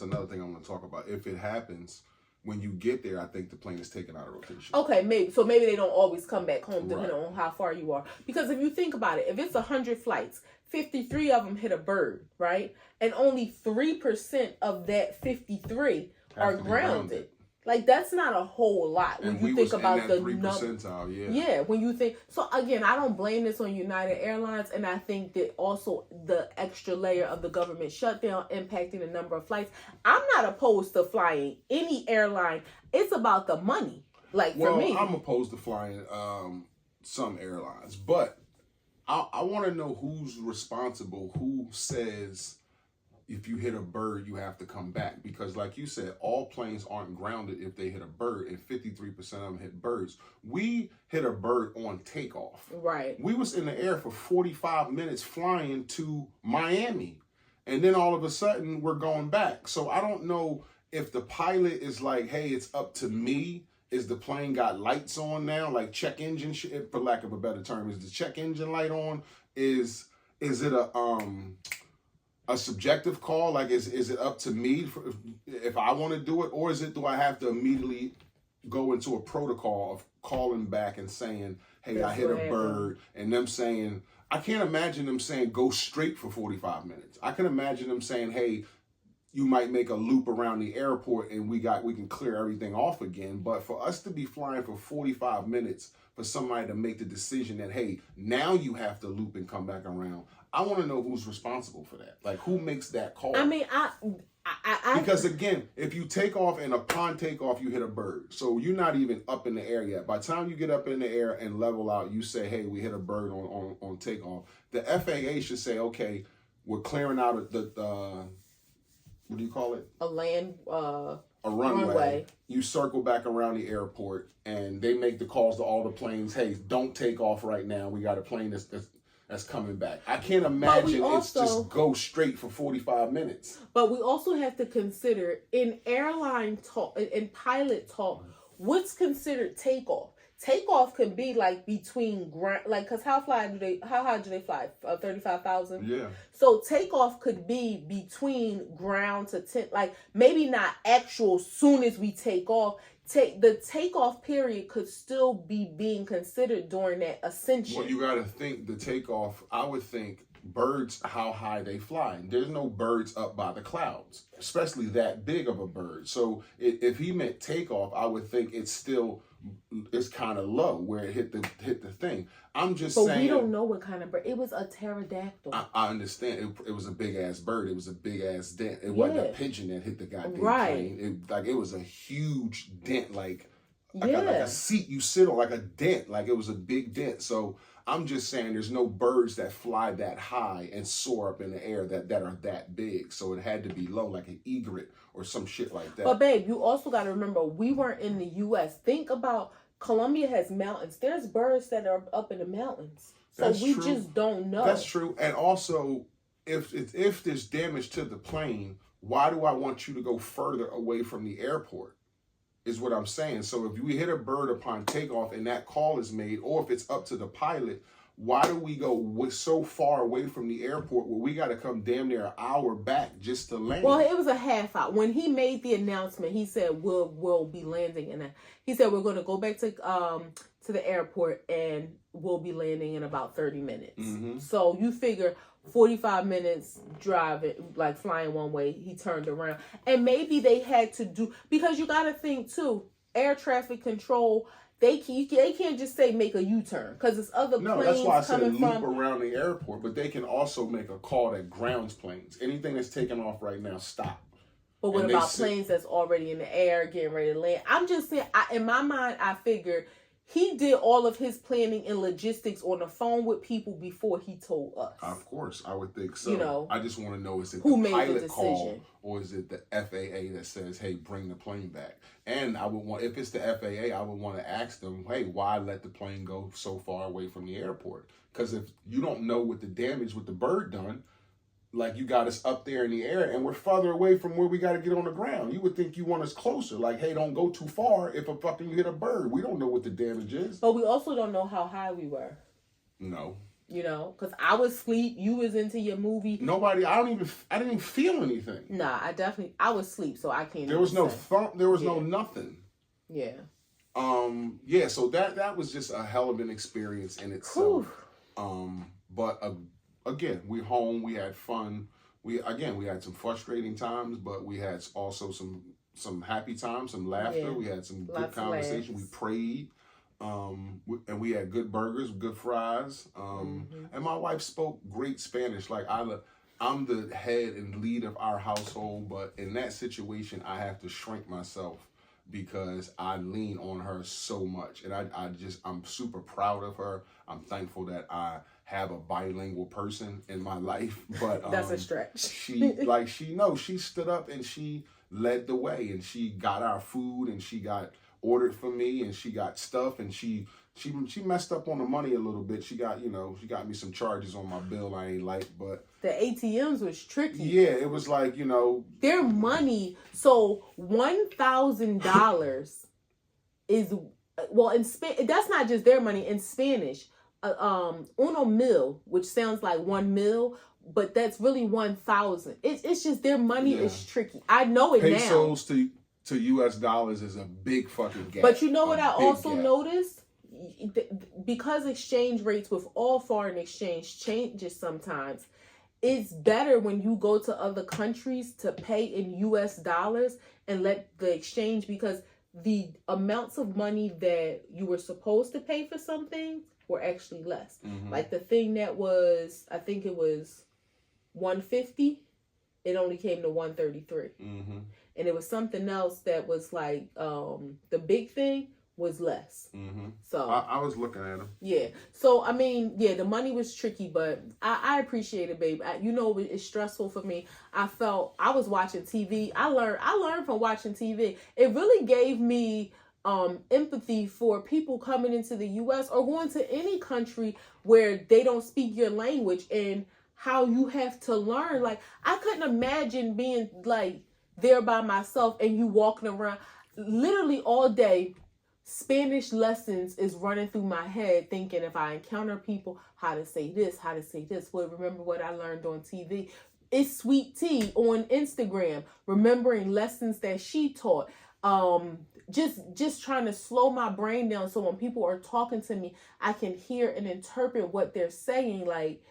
another thing I'm going to talk about. If it happens when you get there, I think the plane is taken out of rotation. Okay, maybe. So maybe they don't always come back home depending on how far you are. Because if you think about it, if it's 100 flights, 53 of them hit a bird, right? And only 3% of that 53 are grounded. Like, that's not a whole lot when you think about the number. Yeah, when you think. So, again, I don't blame this on United Airlines. And I think that also the extra layer of the government shutdown impacting the number of flights. I'm not opposed to flying any airline. It's about the money. Like, for me. I'm opposed to flying some airlines. But I want to know who's responsible, who says if you hit a bird, you have to come back. Because like you said, all planes aren't grounded if they hit a bird, and 53% of them hit birds. We hit a bird on takeoff. Right. We was in the air for 45 minutes flying to Miami. And then all of a sudden, we're going back. So I don't know if the pilot is like, hey, it's up to me. Is the plane got lights on now? Like check engine, for lack of a better term, is the check engine light on? Is it a subjective call? Like, is it up to me if I want to do it? Or do I have to immediately go into a protocol of calling back and saying, hey, I hit a bird, and them saying, I can't imagine them saying go straight for 45 minutes. I can imagine them saying, hey, you might make a loop around the airport and we can clear everything off again. But for us to be flying for 45 minutes, for somebody to make the decision that, hey, now you have to loop and come back around, I want to know who's responsible for that. Like, who makes that call? I mean, because again, if you take off and upon takeoff you hit a bird, so you're not even up in the air yet. By the time you get up in the air and level out, you say, hey, we hit a bird on takeoff. The FAA should say, okay, we're clearing out the what do you call it? A runway. You circle back around the airport, and they make the calls to all the planes. Hey, don't take off right now. We got a plane that's coming back. I can't imagine it's just go straight for 45 minutes. But we also have to consider in airline talk, in pilot talk, what's considered takeoff. Takeoff can be like between ground, like, cause how high do they fly? 35,000. Yeah. So takeoff could be between ground to 10, like maybe not actual soon as we take off. The takeoff period could still be being considered during that ascension. Well, you got to think the takeoff. I would think birds, how high they fly. There's no birds up by the clouds, especially that big of a bird. So if he meant takeoff, I would think it's kind of low where it hit the thing. I'm just saying. But we don't know what kind of bird. It was a pterodactyl. I understand. It was a big ass bird. It was a big ass dent. It wasn't a pigeon that hit the goddamn plane. It was a huge dent, like a seat you sit on, like a dent. Like it was a big dent. So I'm just saying there's no birds that fly that high and soar up in the air that are that big. So it had to be low, like an egret or some shit like that. But babe, you also got to remember, we weren't in the U.S. Think about Colombia has mountains. There's birds that are up in the mountains. So we just don't know. That's true. And also, if there's damage to the plane, why do I want you to go further away from the airport? Is what I'm saying. So if we hit a bird upon takeoff and that call is made, or if it's up to the pilot, why do we go so far away from the airport where we got to come damn near an hour back just to land? Well, it was a half hour. When he made the announcement, he said we'll be landing in he said we're going to go back to the airport and we'll be landing in about 30 minutes. Mm-hmm. So you figure 45 minutes driving, like flying one way, he turned around. And maybe they had to do, because you got to think too, air traffic control, they can't just say make a U-turn, because it's other planes coming from. No, that's why I said loop around the airport, but they can also make a call that grounds planes. Anything that's taking off right now, stop. But what about planes that's already in the air, getting ready to land? I'm just saying, in my mind, I figured he did all of his planning and logistics on the phone with people before he told us. Of course, I would think so. You know, I just want to know, is it who the made pilot the decision call or is it the FAA that says, hey, bring the plane back? And I would want, if it's the FAA, I would want to ask them, hey, why let the plane go so far away from the airport? Because if you don't know what the damage with the bird done, like you got us up there in the air and we're farther away from where we got to get on the ground. You would think you want us closer. Like, hey, don't go too far if you hit a bird. We don't know what the damage is. But we also don't know how high we were. No. You know, because I was asleep. You was into your movie. I didn't even feel anything. Nah, I was asleep, so I can't. There was no thump. There was no nothing. Yeah. Yeah, so that was just a hell of an experience in itself. But again, we're home. We had fun. We had some frustrating times, but we had also some happy times, some laughter. Yeah. We had some good conversation. We prayed. And we had good burgers, good fries. And my wife spoke great Spanish. Like I'm the head and lead of our household, but in that situation, I have to shrink myself because I lean on her so much. And I'm super proud of her. I'm thankful that I have a bilingual person in my life, but that's a stretch. she stood up and she led the way, and she got our food, and she got ordered for me, and she got stuff, and she messed up on the money a little bit. She got me some charges on my bill I ain't like, but the ATMs was tricky. Yeah, it was like, their money. So $1,000 is, well, in that's not just their money. In Spanish, uno mil, which sounds like 1 mil, but that's really 1,000. It's just their money is tricky. I know it Pesos now. To US dollars is a big fucking gap. But you know what I also noticed? Because exchange rates with all foreign exchange changes sometimes, it's better when you go to other countries to pay in US dollars and let the exchange, because the amounts of money that you were supposed to pay for something were actually less. Like the thing that was, I think it was $150, it only came to $133. And it was something else that was like the big thing was less. So I was looking at them. Yeah. So I mean, yeah, the money was tricky, but I appreciate it, babe. You know, it's stressful for me. I was watching TV. I learned from watching TV. It really gave me empathy for people coming into the US or going to any country where they don't speak your language, and how you have to learn. Like, I couldn't imagine being like there by myself and you walking around literally all day. Spanish lessons is running through my head, thinking if I encounter people, how to say this. Well, remember what I learned on TV. It's Sweet Tea on Instagram, remembering lessons that she taught. Just trying to slow my brain down so when people are talking to me, I can hear and interpret what they're saying. Like,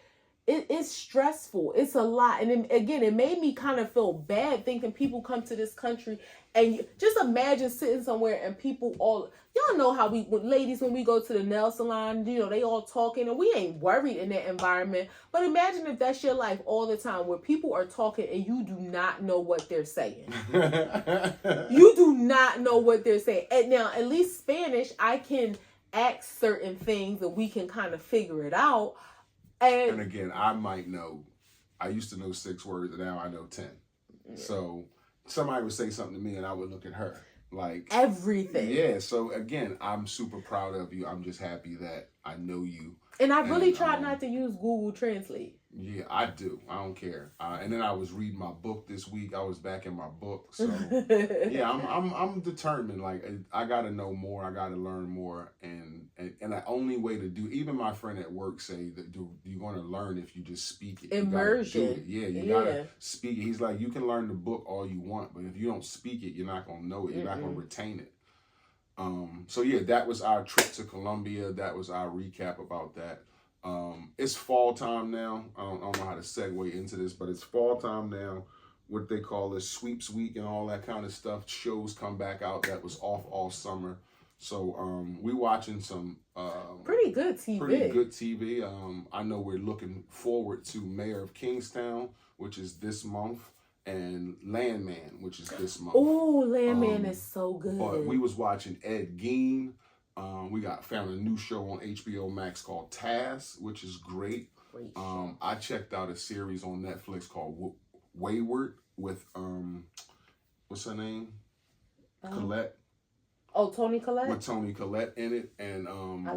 it's stressful. It's a lot. And then, again, it made me kind of feel bad thinking people come to this country, and just imagine sitting somewhere and people all, y'all know how ladies, when we go to the nail salon, you know, they all talking and we ain't worried in that environment. But imagine if that's your life all the time, where people are talking and you do not know what they're saying. You do not know what they're saying. And now, at least Spanish, I can ask certain things and we can kind of figure it out. And again, I might know, I used to know 6 words, and now I know 10. Yeah. So somebody would say something to me and I would look at her like everything. Yeah. So again, I'm super proud of you. I'm just happy that I know you. And I really tried not to use Google Translate. Yeah, I do. I don't care. And then I was reading my book this week. I was back in my book. So yeah, I'm determined. Like, I got to know more. I got to learn more. And the only way to do, even my friend at work say that you're going to learn if you just speak it. Immersion. You got to speak it. He's like, you can learn the book all you want, but if you don't speak it, you're not going to know it. You're not going to retain it. So yeah, that was our trip to Colombia. That was our recap about that. It's fall time now. I don't know how to segue into this, but it's fall time now. What they call this sweeps week and all that kind of stuff. Shows come back out that was off all summer. So we watching some pretty good TV. I know we're looking forward to Mayor of Kingstown, which is this month, and Landman, which is this month. Oh, Landman is so good. But we was watching Ed Gein. We found a new show on HBO Max called Task, which is great. I checked out a series on Netflix called Wayward with what's her name? Collette. Oh, Toni Collette? With Toni Collette in it. And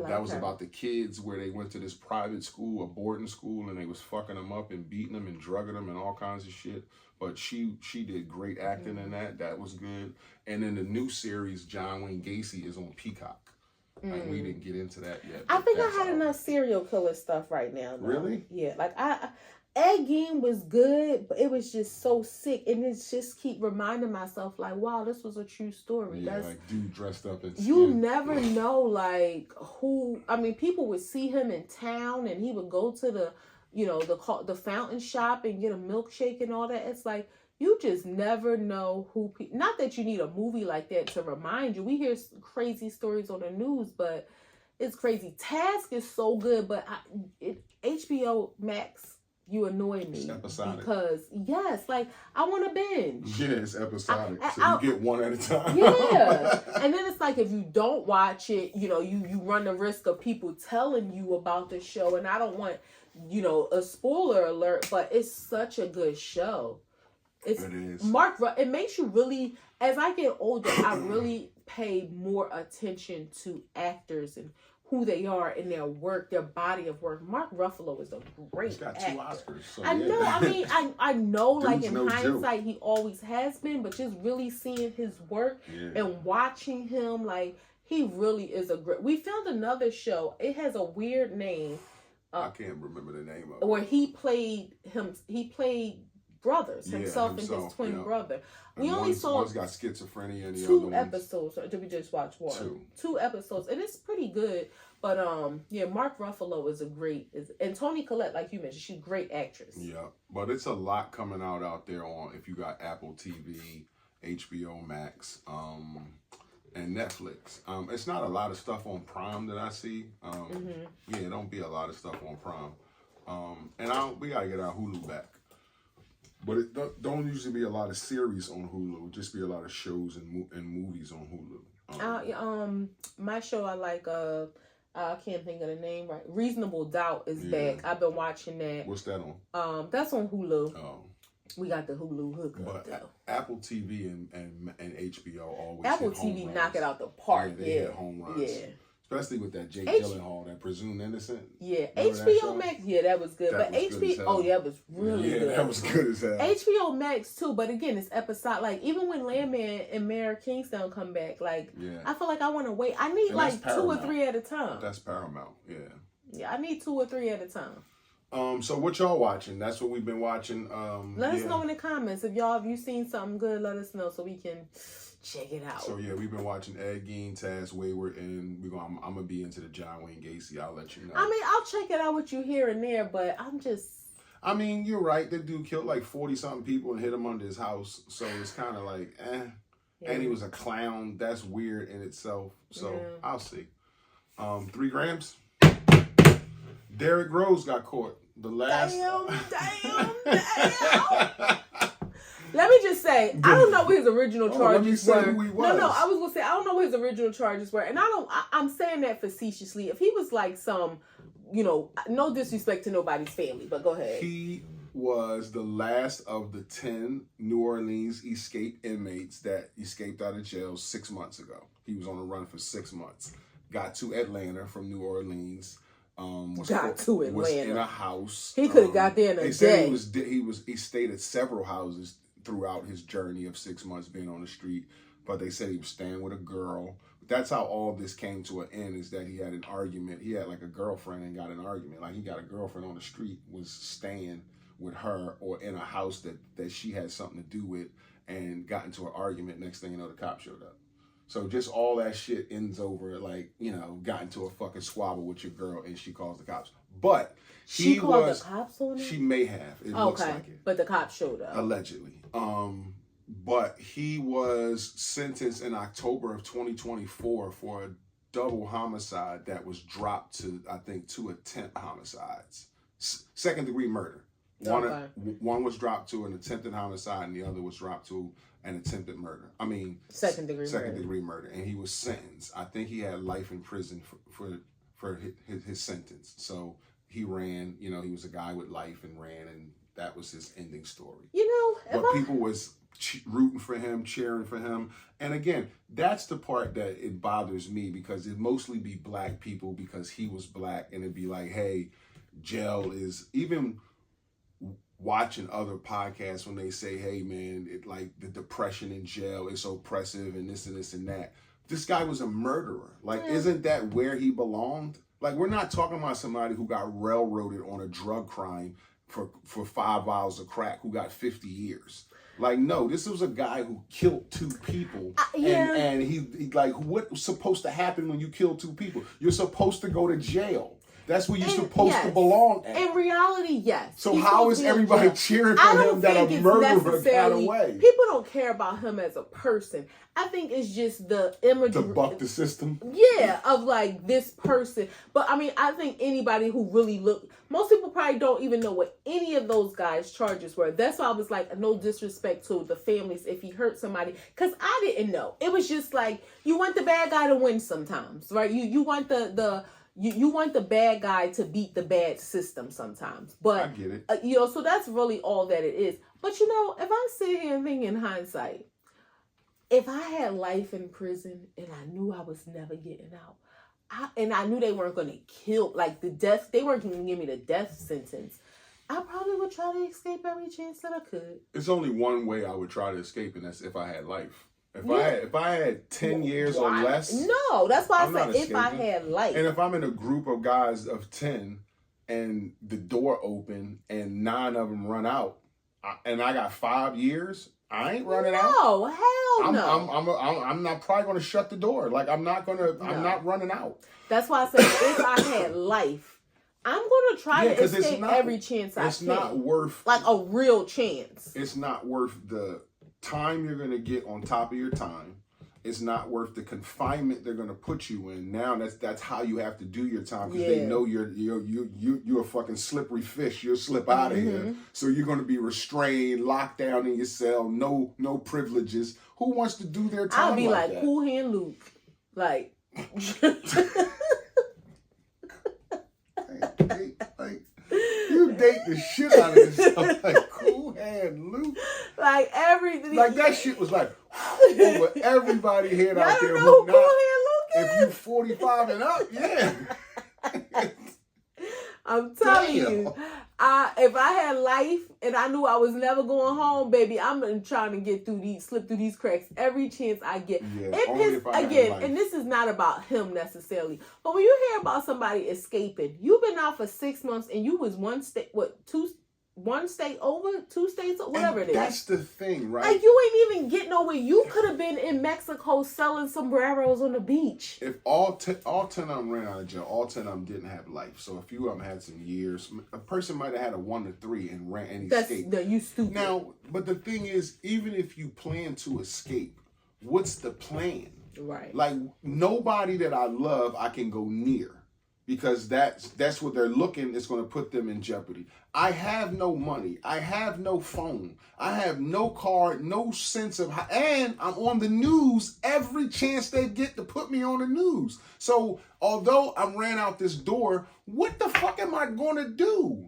that was about the kids where they went to this private school, a boarding school, and they was fucking them up and beating them and drugging them and all kinds of shit. But she did great acting in that. That was good. And then the new series, John Wayne Gacy, is on Peacock. Like, we didn't get into that yet. I think I had enough serial killer stuff right now, though. Really? Yeah. Like, Ed Gein was good, but it was just so sick. And it's just keep reminding myself, like, wow, this was a true story. Yeah, like dude dressed up in skin. You never know, like, who... I mean, people would see him in town and he would go to the fountain shop and get a milkshake and all that. It's like, you just never know who... Not that you need a movie like that to remind you. We hear crazy stories on the news, but it's crazy. Task is so good, but HBO Max, you annoy me. It's episodic. Because, yes, like, I want to binge. Yeah, it's episodic. So you get one at a time. Yeah. And then it's like, if you don't watch it, you run the risk of people telling you about the show. And I don't want, a spoiler alert, but it's such a good show. It is. It makes you really, as I get older, I really pay more attention to actors and who they are in their work, their body of work. Mark Ruffalo is a great actor. He's got 2 Oscars. So I know. I mean, I know, like, in hindsight, he always has been, but just really seeing his work and watching him, like, he really is a great... We found another show. It has a weird name. I can't remember the name of it. Where he played brothers, himself and his twin brother. We only saw... One's got schizophrenia and the other 2 episodes. Or did we just watch 1? 2. 2 episodes. And it's pretty good. But yeah, Mark Ruffalo is and Toni Collette, like you mentioned, she's a great actress. Yeah, but it's a lot coming out there on if you got Apple TV, HBO Max, and Netflix. It's not a lot of stuff on Prime that I see. Yeah, don't be a lot of stuff on Prime. And we gotta get our Hulu back. But it don't usually be a lot of series on Hulu. Just be a lot of shows and movies on Hulu. My show I like. I can't think of the name right. Reasonable Doubt is back. I've been watching that. What's that on? That's on Hulu. Oh. We got the Hulu hookup. But Apple TV and HBO always Apple hit home TV runs. knock it out the park. They hit home runs. Yeah. Especially with that Jake Gyllenhaal, that Presumed Innocent. Yeah, HBO Max. Yeah, that was good. That but was HBO, good that was really good. Yeah, that was good as hell. HBO Max too, but again, it's episode. Like even when Landman and Mayor Kingstown come back, like I feel like I want to wait. I need like 2 or 3 at a time. That's Paramount. Yeah. Yeah, I need 2 or 3 at a time. So what y'all watching? That's what we've been watching. Let us know in the comments if you seen something good. Let us know so we can check it out. So yeah, we've been watching Ed Gein, Taz Wayward, and I'm gonna be into the John Wayne Gacy. I'll let you know. I mean, I'll check it out with you here and there, but I mean, you're right. The dude killed like 40-something people and hit him under his house. So it's kind of like, Yeah. And he was a clown. That's weird in itself. So I'll see. 3 grams. Derrick Rose got caught. The last. Damn. Let me just say, I don't know what his original charges were. Who he was. No, I was gonna say I don't know what his original charges were, and I'm saying that facetiously. If he was like some, no disrespect to nobody's family, but go ahead. He was the last of the 10 New Orleans escaped inmates that escaped out of jail 6 months ago. He was on the run for 6 months. Got to Atlanta from New Orleans. Was in a house. He could have got there in a day. He stayed at several houses throughout his journey of 6 months being on the street, but they said he was staying with a girl. That's how all this came to an end, is that he had an argument. He had like a girlfriend and got an argument. Like he got a girlfriend on the street, was staying with her or in a house that she had something to do with, and got into an argument. Next thing you know, the cops showed up. So just all that shit ends over got into a fucking squabble with your girl and she calls the cops. But she called the cops on him? She may have. It looks like it. But the cops showed up. Allegedly. But he was sentenced in October of 2024 for a double homicide that was dropped to, I think, 2 attempt homicides. Second degree murder. One was dropped to an attempted homicide and the other was dropped to an attempted murder. I mean, second degree murder. And he was sentenced. I think he had life in prison for his sentence. So he ran, he was a guy with life and ran, and that was his ending story. But people was rooting for him, cheering for him. And again, that's the part that it bothers me, because it mostly be black people because he was black, and it'd be like, hey, jail is, even watching other podcasts when they say, hey man, like the depression in jail is so oppressive and this and this and that. This guy was a murderer. Like, isn't that where he belonged? Like, we're not talking about somebody who got railroaded on a drug crime for 5 vials of crack who got 50 years. Like, no, this was a guy who killed 2 people. And he like, what's supposed to happen when you kill 2 people? You're supposed to go to jail. That's where you're supposed to belong at. In reality, yes. So how is everybody cheering for him that a murderer got away? People don't care about him as a person. I think it's just the imagery. To buck the system? Yeah, of like this person. But I mean, I think anybody who really most people probably don't even know what any of those guys' charges were. That's why I was like, no disrespect to the families if he hurt somebody. Because I didn't know. It was just like, you want the bad guy to win sometimes, right? You want you want the bad guy to beat the bad system sometimes. But, I get it. So that's really all that it is. But, if I sit here and think in hindsight, if I had life in prison and I knew I was never getting out, and I knew they weren't going to kill, like they weren't going to give me the death sentence, I probably would try to escape every chance that I could. It's only one way I would try to escape, and that's if I had life. If I had 10 years or less. No, that's why I said if I had life. And if I'm in a group of guys of 10 and the door open and 9 of them run out and I got 5 years, I ain't running out. No, hell no. I'm not probably gonna shut the door. Like I'm not running out. That's why I said if I had life, I'm gonna try to escape every chance I can. It's not worth like a real chance. It's not worth the time you're gonna get on top of your time. It's not worth the confinement they're gonna put you in. Now that's how you have to do your time because they know you're a fucking slippery fish. You'll slip out of here. So you're gonna be restrained, locked down in your cell, no privileges. Who wants to do their time? I'll be like that? Cool Hand Luke, like. You date the shit out of this stuff, like Cool Hand Luke. Like everything. Like that shit was like over everybody head out there. Who Cool Hand Luke is? If you 45 and up, yeah. I'm telling you, if I had life and I knew I was never going home, baby, I'm trying to slip through these cracks every chance I get. Yeah, and this is not about him necessarily, but when you hear about somebody escaping, you've been out for 6 months and you was one state over, 2 states, whatever it is. That's the thing, right? Like you ain't even getting nowhere. You could have been in Mexico selling sombreros on the beach. If all 10 of them ran out of jail, all 10 of them didn't have life. So a few of them had some years. A person might have had a 1 to 3 and ran and escaped. You stupid. Now, but the thing is, even if you plan to escape, what's the plan? Right. Like nobody that I love, I can go near. Because that's what they're looking is going to put them in jeopardy. I have no money. I have no phone. I have no card, no sense of and I'm on the news every chance they get to put me on the news. So although I ran out this door, what the fuck am I going to do?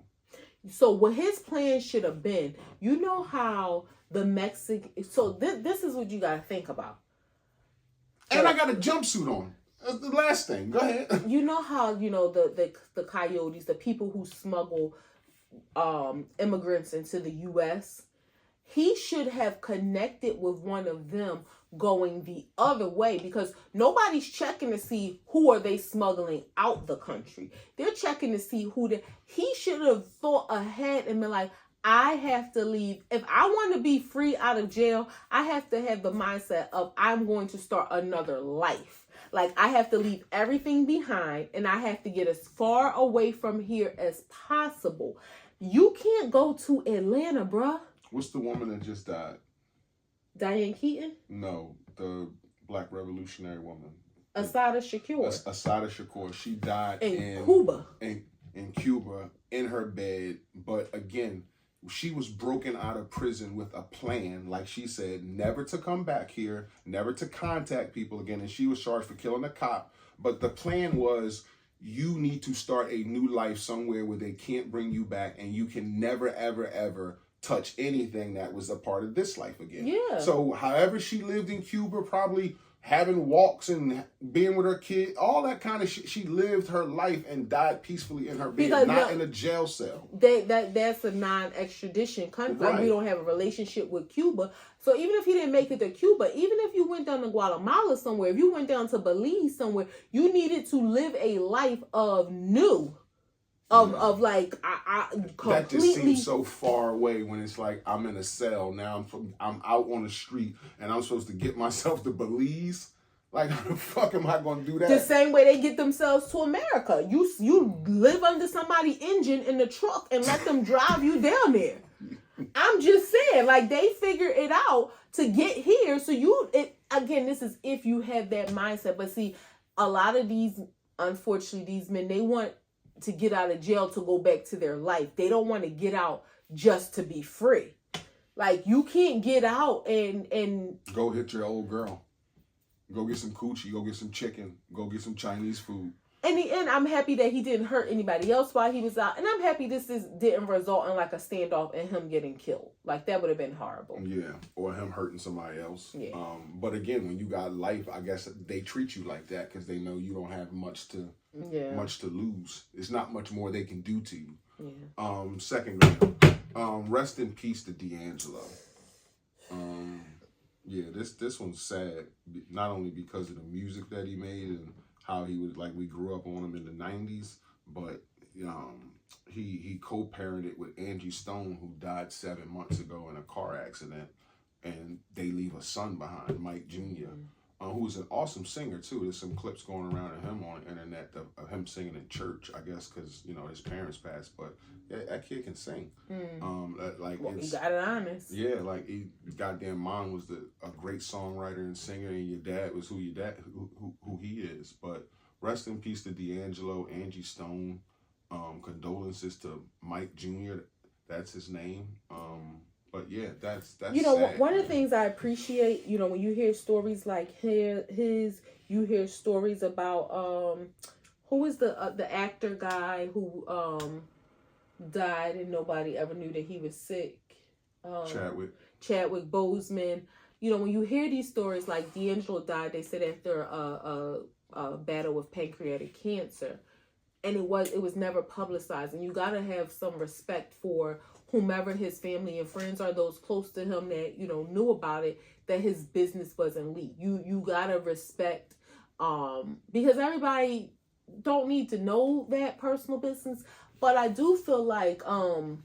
So what his plan should have been, you know how the Mexican, so this is what you got to think about. And I got a jumpsuit on. That's the last thing. Go ahead. You know how, the coyotes, the people who smuggle immigrants into the U.S., he should have connected with one of them going the other way because nobody's checking to see who are they smuggling out the country. They're checking to see he should have thought ahead and been like, I have to leave. If I want to be free out of jail, I have to have the mindset of I'm going to start another life. Like, I have to leave everything behind and I have to get as far away from here as possible. You can't go to Atlanta, bruh. What's the woman that just died? Diane Keaton? No, the Black Revolutionary woman. Assata Shakur. Assata Shakur. She died in Cuba. In Cuba, in her bed. But again, she was broken out of prison with a plan, like she said, never to come back here, never to contact people again. And she was charged for killing a cop. But the plan was, you need to start a new life somewhere where they can't bring you back and you can never, ever, ever touch anything that was a part of this life again. Yeah. So however she lived in Cuba, probably having walks and being with her kid, all that kind of shit. She lived her life and died peacefully in her bed, not in a jail cell. That's a non-extradition country. Right. We don't have a relationship with Cuba. So even if he didn't make it to Cuba, even if you went down to Guatemala somewhere, if you went down to Belize somewhere, you needed to live a life of new. Of like I completely. That just seems so far away when it's like I'm in a cell now. I'm out on the street and I'm supposed to get myself to Belize. Like how the fuck am I going to do that? The same way they get themselves to America. You live under somebody's engine in the truck and let them drive you down there. I'm just saying, like they figure it out to get here. So again, this is if you have that mindset. But see, a lot of unfortunately, these men, they want to get out of jail to go back to their life. They don't want to get out just to be free. Like you can't get out and go hit your old girl. Go get some coochie, go get some chicken, go get some Chinese food. In the end, I'm happy that he didn't hurt anybody else while he was out. And I'm happy didn't result in like a standoff and him getting killed. Like that would have been horrible. Yeah. Or him hurting somebody else. Yeah. But again, when you got life, I guess they treat you like that because they know you don't have much to lose. It's not much more they can do to you. Yeah. Second grade. Rest in peace to D'Angelo. Yeah, this one's sad. Not only because of the music that he made and how he was like we grew up on him in the 90s, but he co-parented with Angie Stone, who died 7 months ago in a car accident. and they leave a son behind, Mike Jr., who's an awesome singer too. There's some clips going around of him on the internet of him singing in church, I guess, because his parents passed. But yeah, that kid can sing. He got it honest. Yeah, like goddamn mom was a great songwriter and singer, and your dad was who he is. But rest in peace to D'Angelo, Angie Stone. Condolences to Mike Jr. That's his name. But yeah, that's sad. One of the things I appreciate, when you hear stories like his, you hear stories about who is the actor guy who died and nobody ever knew that he was sick. Chadwick Boseman. When you hear these stories like D'Angelo died, they said after a battle with pancreatic cancer, and it was never publicized. And you gotta have some respect for whomever his family and friends are, those close to him that knew about it, that his business wasn't leaked. You gotta respect, because everybody don't need to know that personal business. But I do feel like how,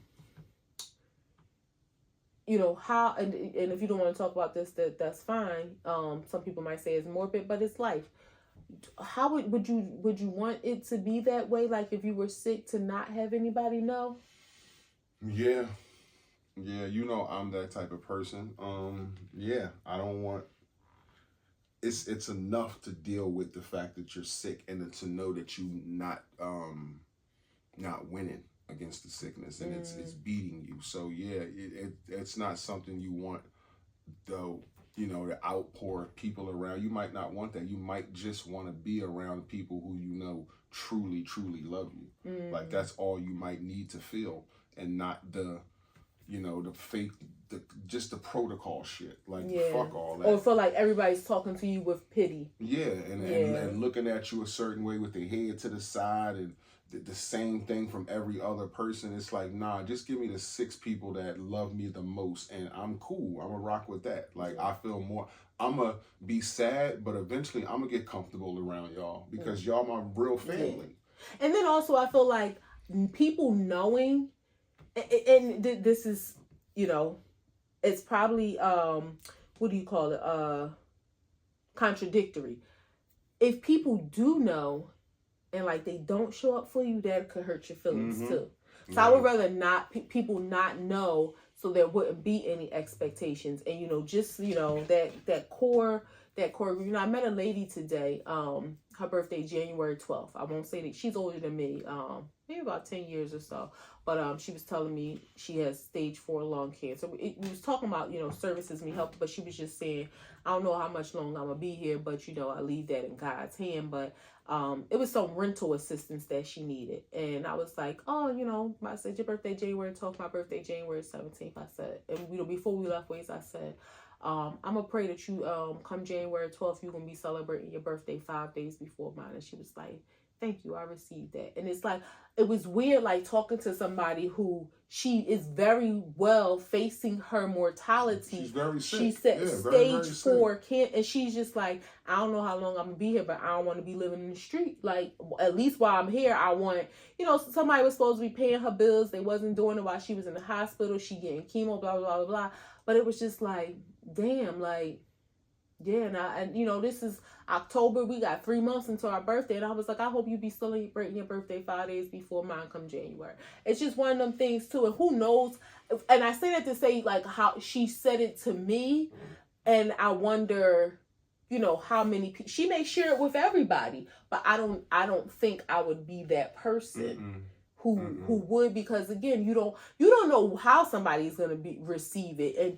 and if you don't want to talk about this, that's fine. Some people might say it's morbid, but it's life. How would you want it to be that way? Like if you were sick, to not have anybody know? Yeah, I'm that type of person. I don't want. It's enough to deal with the fact that you're sick and to know that you not winning against the sickness, and it's beating you. So yeah, it's not something you want, though. To outpour people around. You might not want that. You might just want to be around people who truly, truly love you. Like that's all you might need to feel, and not the fake, just the protocol shit. Like fuck all that. Or feel like everybody's talking to you with pity. Yeah, and looking at you a certain way with their head to the side and the same thing from every other person. It's like, nah, just give me the 6 people that love me the most, and I'm cool. I'm gonna rock with that. Like I feel more. I'm gonna be sad, but eventually I'm gonna get comfortable around y'all because y'all my real family. Yeah. And then also I feel like people knowing, and this is, it's probably what do you call it? Contradictory. If people do know, and like they don't show up for you, that could hurt your feelings too. So I would rather people not know, so there wouldn't be any expectations. And just that core group. I met a lady today. Her birthday January 12th. I won't say that she's older than me. Maybe about 10 years or so. But she was telling me she has stage 4 lung cancer. We was talking about services me help, but she was just saying, I don't know how much longer I'm gonna be here, but I leave that in God's hand. But it was some rental assistance that she needed, and I was like, I said your birthday January 12th, my birthday January 17th. I said, and before we left ways, I said, I'm gonna pray that you come January 12th, you're gonna be celebrating your birthday 5 days before mine. And she was like, thank you, I received that. And it's like, it was weird, like talking to somebody who she is very well facing her mortality. She's very sick. She said stage 4 cancer, and she's just like, I don't know how long I'm gonna be here, but I don't want to be living in the street. Like, at least while I'm here, I want, somebody was supposed to be paying her bills. They wasn't doing it while she was in the hospital. She getting chemo, blah, blah, blah, blah. But it was just like, damn, like, yeah, and this is October. We got 3 months until our birthday, and I was like, I hope you be celebrating your birthday 5 days before mine come January. It's just one of them things too, and who knows? And I say that to say like how she said it to me, and I wonder, how many people she may share it with everybody, but I don't think I would be that person. Who would, because again, you don't know how somebody's gonna receive it, and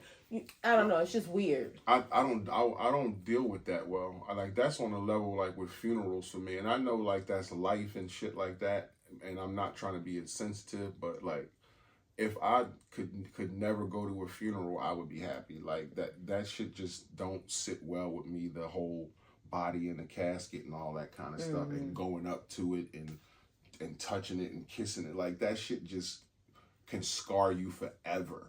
I don't know, it's just weird. I don't deal with that well. That's on a level like with funerals for me, and I know like that's life and shit like that, and I'm not trying to be insensitive, but like if I could never go to a funeral, I would be happy. Like that shit just don't sit well with me. The whole body in the casket and all that kind of stuff, and going up to it and touching it and kissing it, like that shit just can scar you forever.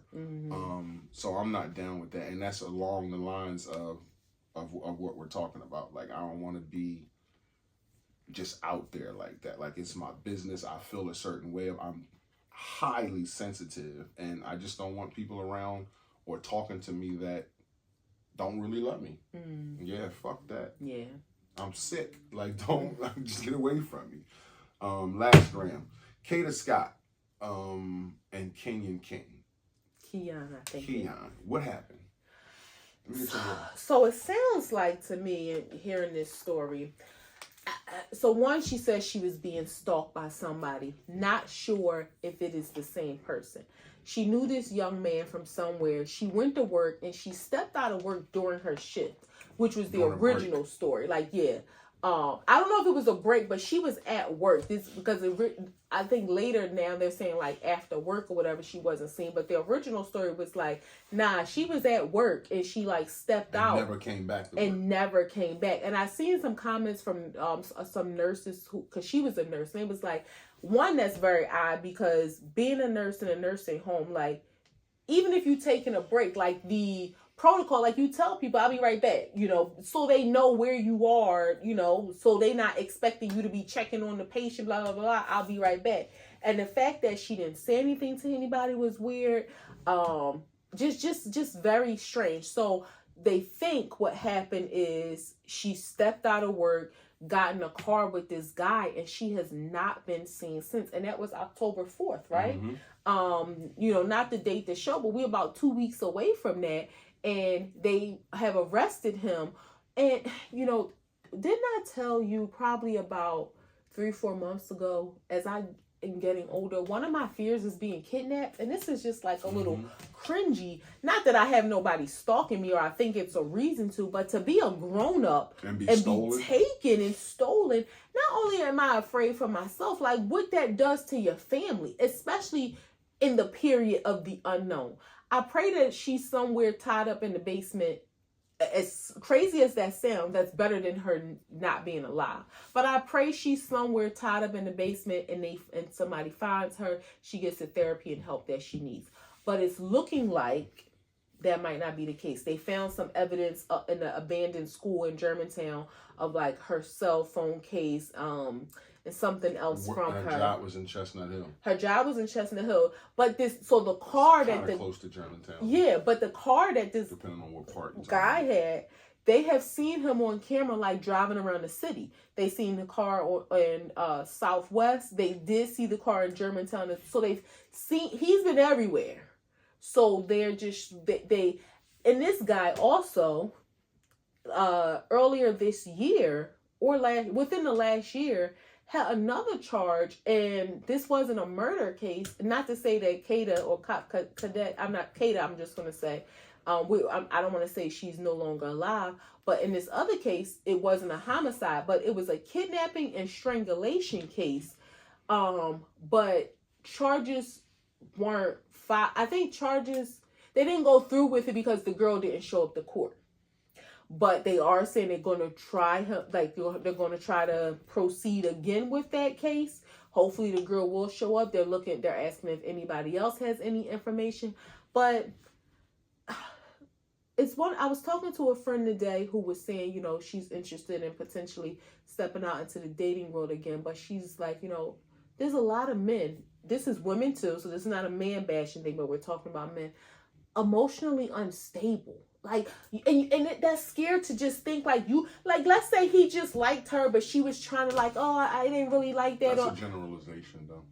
So I'm not down with that, and that's along the lines of what we're talking about. Like I don't want to be just out there like that. Like it's my business. I feel a certain way. I'm highly sensitive, and I just don't want people around or talking to me that don't really love me. Yeah, fuck that. Yeah. I'm sick. Like, don't just get away from me. Last gram. Kata Scott and Kenyon King. Keon, I think. Keon. What happened? So it sounds like to me, hearing this story, so one, she says she was being stalked by somebody. Not sure if it is the same person. She knew this young man from somewhere. She went to work and she stepped out of work during her shift, which was the original story. Like, yeah. I don't know if it was a break, but she was at work. This because I think later now they're saying like after work or whatever she wasn't seen. But the original story was like, nah, she was at work and she like stepped out. Never came back. Never came back. And I seen some comments from some nurses who, because she was a nurse, and it was like, one, that's very odd because being a nurse in a nursing home, like even if you taking a break, like the protocol, like you tell people, I'll be right back, so they know where you are, so they not expecting you to be checking on the patient, blah, blah, blah, I'll be right back. And the fact that she didn't say anything to anybody was weird. Just very strange. So they think what happened is she stepped out of work, got in a car with this guy, and she has not been seen since. And that was October 4th, right? Mm-hmm. Not the date the show, but we're about 2 weeks away from that. And they have arrested him. And, didn't I tell you probably about 3-4 months ago, as I am getting older, one of my fears is being kidnapped. And this is just like a little cringy. Not that I have nobody stalking me or I think it's a reason to, but to be a grown up and be taken and stolen. Not only am I afraid for myself, like what that does to your family, especially in the period of the unknown. I pray that she's somewhere tied up in the basement. As crazy as that sounds, that's better than her not being alive. But I pray she's somewhere tied up in the basement and somebody finds her. She gets the therapy and help that she needs. But it's looking like that might not be the case. They found some evidence in an abandoned school in Germantown of like her cell phone case, and something else from her. Her job was in Chestnut Hill. Her job was in Chestnut Hill, but the car that close to Germantown. Yeah, but the car that this depending on what part guy had, they have seen him on camera like driving around the city. They seen the car in Southwest. They did see the car in Germantown, so they've seen. He's been everywhere. So they're just they and this guy also earlier this year or within the last year had another charge, and this wasn't a murder case. Not to say that Kata or Cadet, I'm not Kata, I'm just going to say, I don't want to say she's no longer alive, but in this other case, it wasn't a homicide, but it was a kidnapping and strangulation case. But charges weren't filed. I think they didn't go through with it because the girl didn't show up to court. But they are saying they're going to try they're going to try to proceed again with that case. Hopefully the girl will show up. They're asking if anybody else has any information. But I was talking to a friend today who was saying, she's interested in potentially stepping out into the dating world again. But she's like, there's a lot of men. This is women too. So this is not a man bashing thing, but we're talking about men. Emotionally unstable. Like, and that's scared to just think let's say he just liked her, but she was trying to I didn't really like that. That's a generalization, though.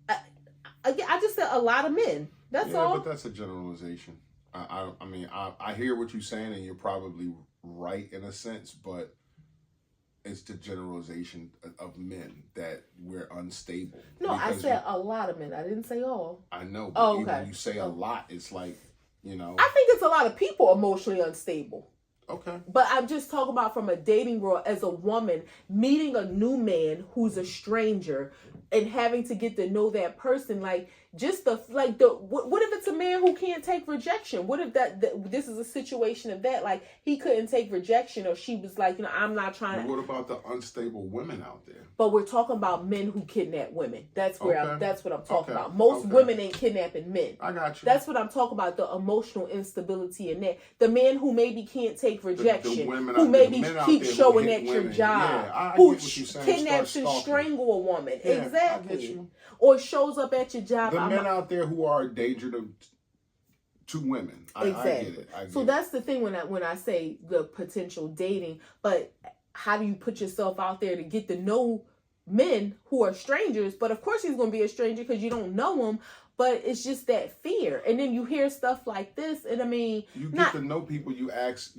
I just said a lot of men. That's all. Yeah, but that's a generalization. I hear what you're saying, and you're probably right in a sense, but it's the generalization of men that we're unstable. No, I said a lot of men. I didn't say all. I know, but when you say a lot, it's like, I think it's a lot of people emotionally unstable. Okay. But I'm just talking about from a dating world as a woman, meeting a new man who's a stranger and having to get to know that person. Like, just what if it's a man who can't take rejection? What if this is a situation of that? Like, he couldn't take rejection, or she was like, I'm not trying to. What about the unstable women out there? But we're talking about men who kidnap women. That's what I'm talking about. Most women ain't kidnapping men. I got you. That's what I'm talking about, the emotional instability in that. The man who maybe can't take rejection, who maybe keeps showing at your job, who kidnaps and strangle a woman. Yeah, exactly. Or shows up at your job. The men out there who are a danger two women. Exactly. I get it. So that's the thing when I say the potential dating, but how do you put yourself out there to get to know men who are strangers? But of course he's going to be a stranger because you don't know him. But it's just that fear, and then you hear stuff like this, and I mean, you get to know people. You ask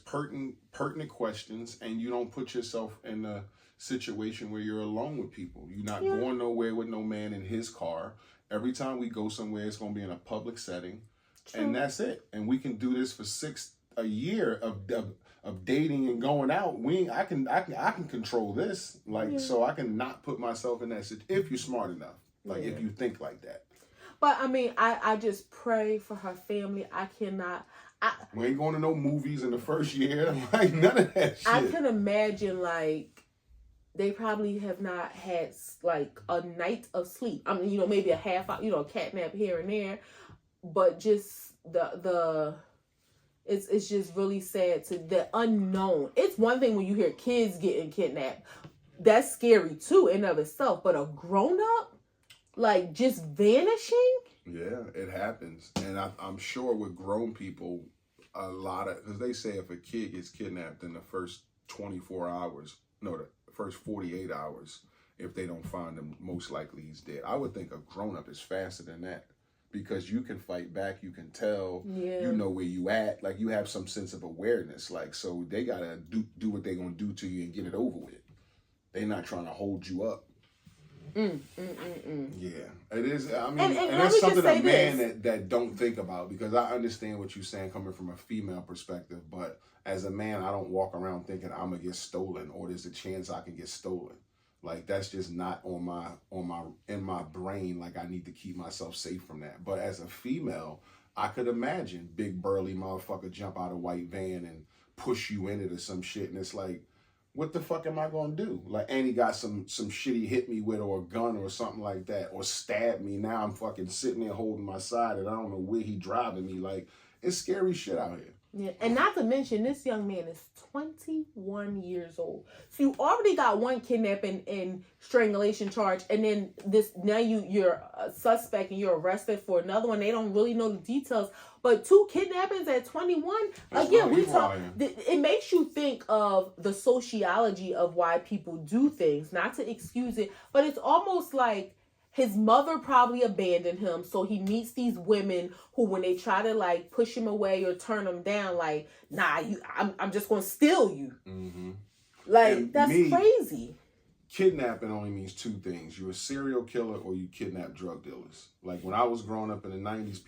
pertinent questions, and you don't put yourself in a situation where you're alone with people. You're not going nowhere with no man in his car. Every time we go somewhere, it's going to be in a public setting. True. And that's it. And we can do this for a year of dating and going out. I can control this. So I can not put myself in that situation if you're smart enough. If you think like that. But I mean, I just pray for her family. I cannot. We ain't going to no movies in the first year. None of that shit. I can imagine they probably have not had a night of sleep. I mean, maybe a half hour, a cat nap here and there, but just it's just really sad to the unknown. It's one thing when you hear kids getting kidnapped. That's scary too in of itself, but a grown up just vanishing? Yeah, it happens. And I'm sure with grown people, a lot of, because they say if a kid gets kidnapped in the first 24 hours, the first 48 hours, if they don't find him, most likely he's dead. I would think a grown-up is faster than that because you can fight back, you can tell, you know where you at, you have some sense of awareness. So they got to do what they're going to do to you and get it over with. They're not trying to hold you up. Yeah, it is. I mean, and it's something a man that don't think about, because I understand what you're saying coming from a female perspective, but as a man, I don't walk around thinking I'm gonna get stolen or there's a chance I can get stolen. That's just not in my brain. I need to keep myself safe from that. But as a female, I could imagine big burly motherfucker jump out of white van and push you in it or some shit, and it's what the fuck am I gonna do? And he got some shit he hit me with, or a gun or something like that, or stab me. Now I'm fucking sitting there holding my side and I don't know where he driving me. It's scary shit out here. Yeah, and not to mention this young man is 21 years old. So you already got one kidnapping and strangulation charge, and then now you're a suspect and you're arrested for another one. They don't really know the details, but 2 kidnappings at 21. Again, it makes you think of the sociology of why people do things, not to excuse it, but it's almost like his mother probably abandoned him, so he meets these women who, when they try to push him away or turn him down, nah, I'm just gonna steal you. Mm-hmm. That's crazy. Kidnapping only means 2 things: you're a serial killer or you kidnap drug dealers. When I was growing up in the 90s,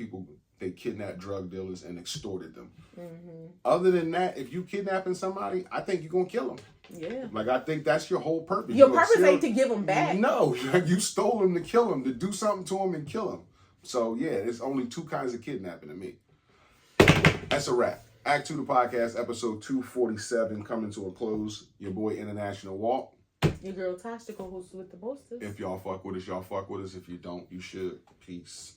they kidnapped drug dealers and extorted them. Mm-hmm. Other than that, if you kidnapping somebody, I think you're gonna kill them. Yeah. I think that's your whole purpose. Your purpose ain't to give them back. No, you stole them to kill them, to do something to them and kill them. So yeah, there's only 2 kinds of kidnapping to me. That's a wrap. Act 2 the podcast, episode 247, coming to a close. Your boy International Walt. Your girl Tosh, the co-host with the Boasters. If y'all fuck with us, y'all fuck with us. If you don't, you should. Peace.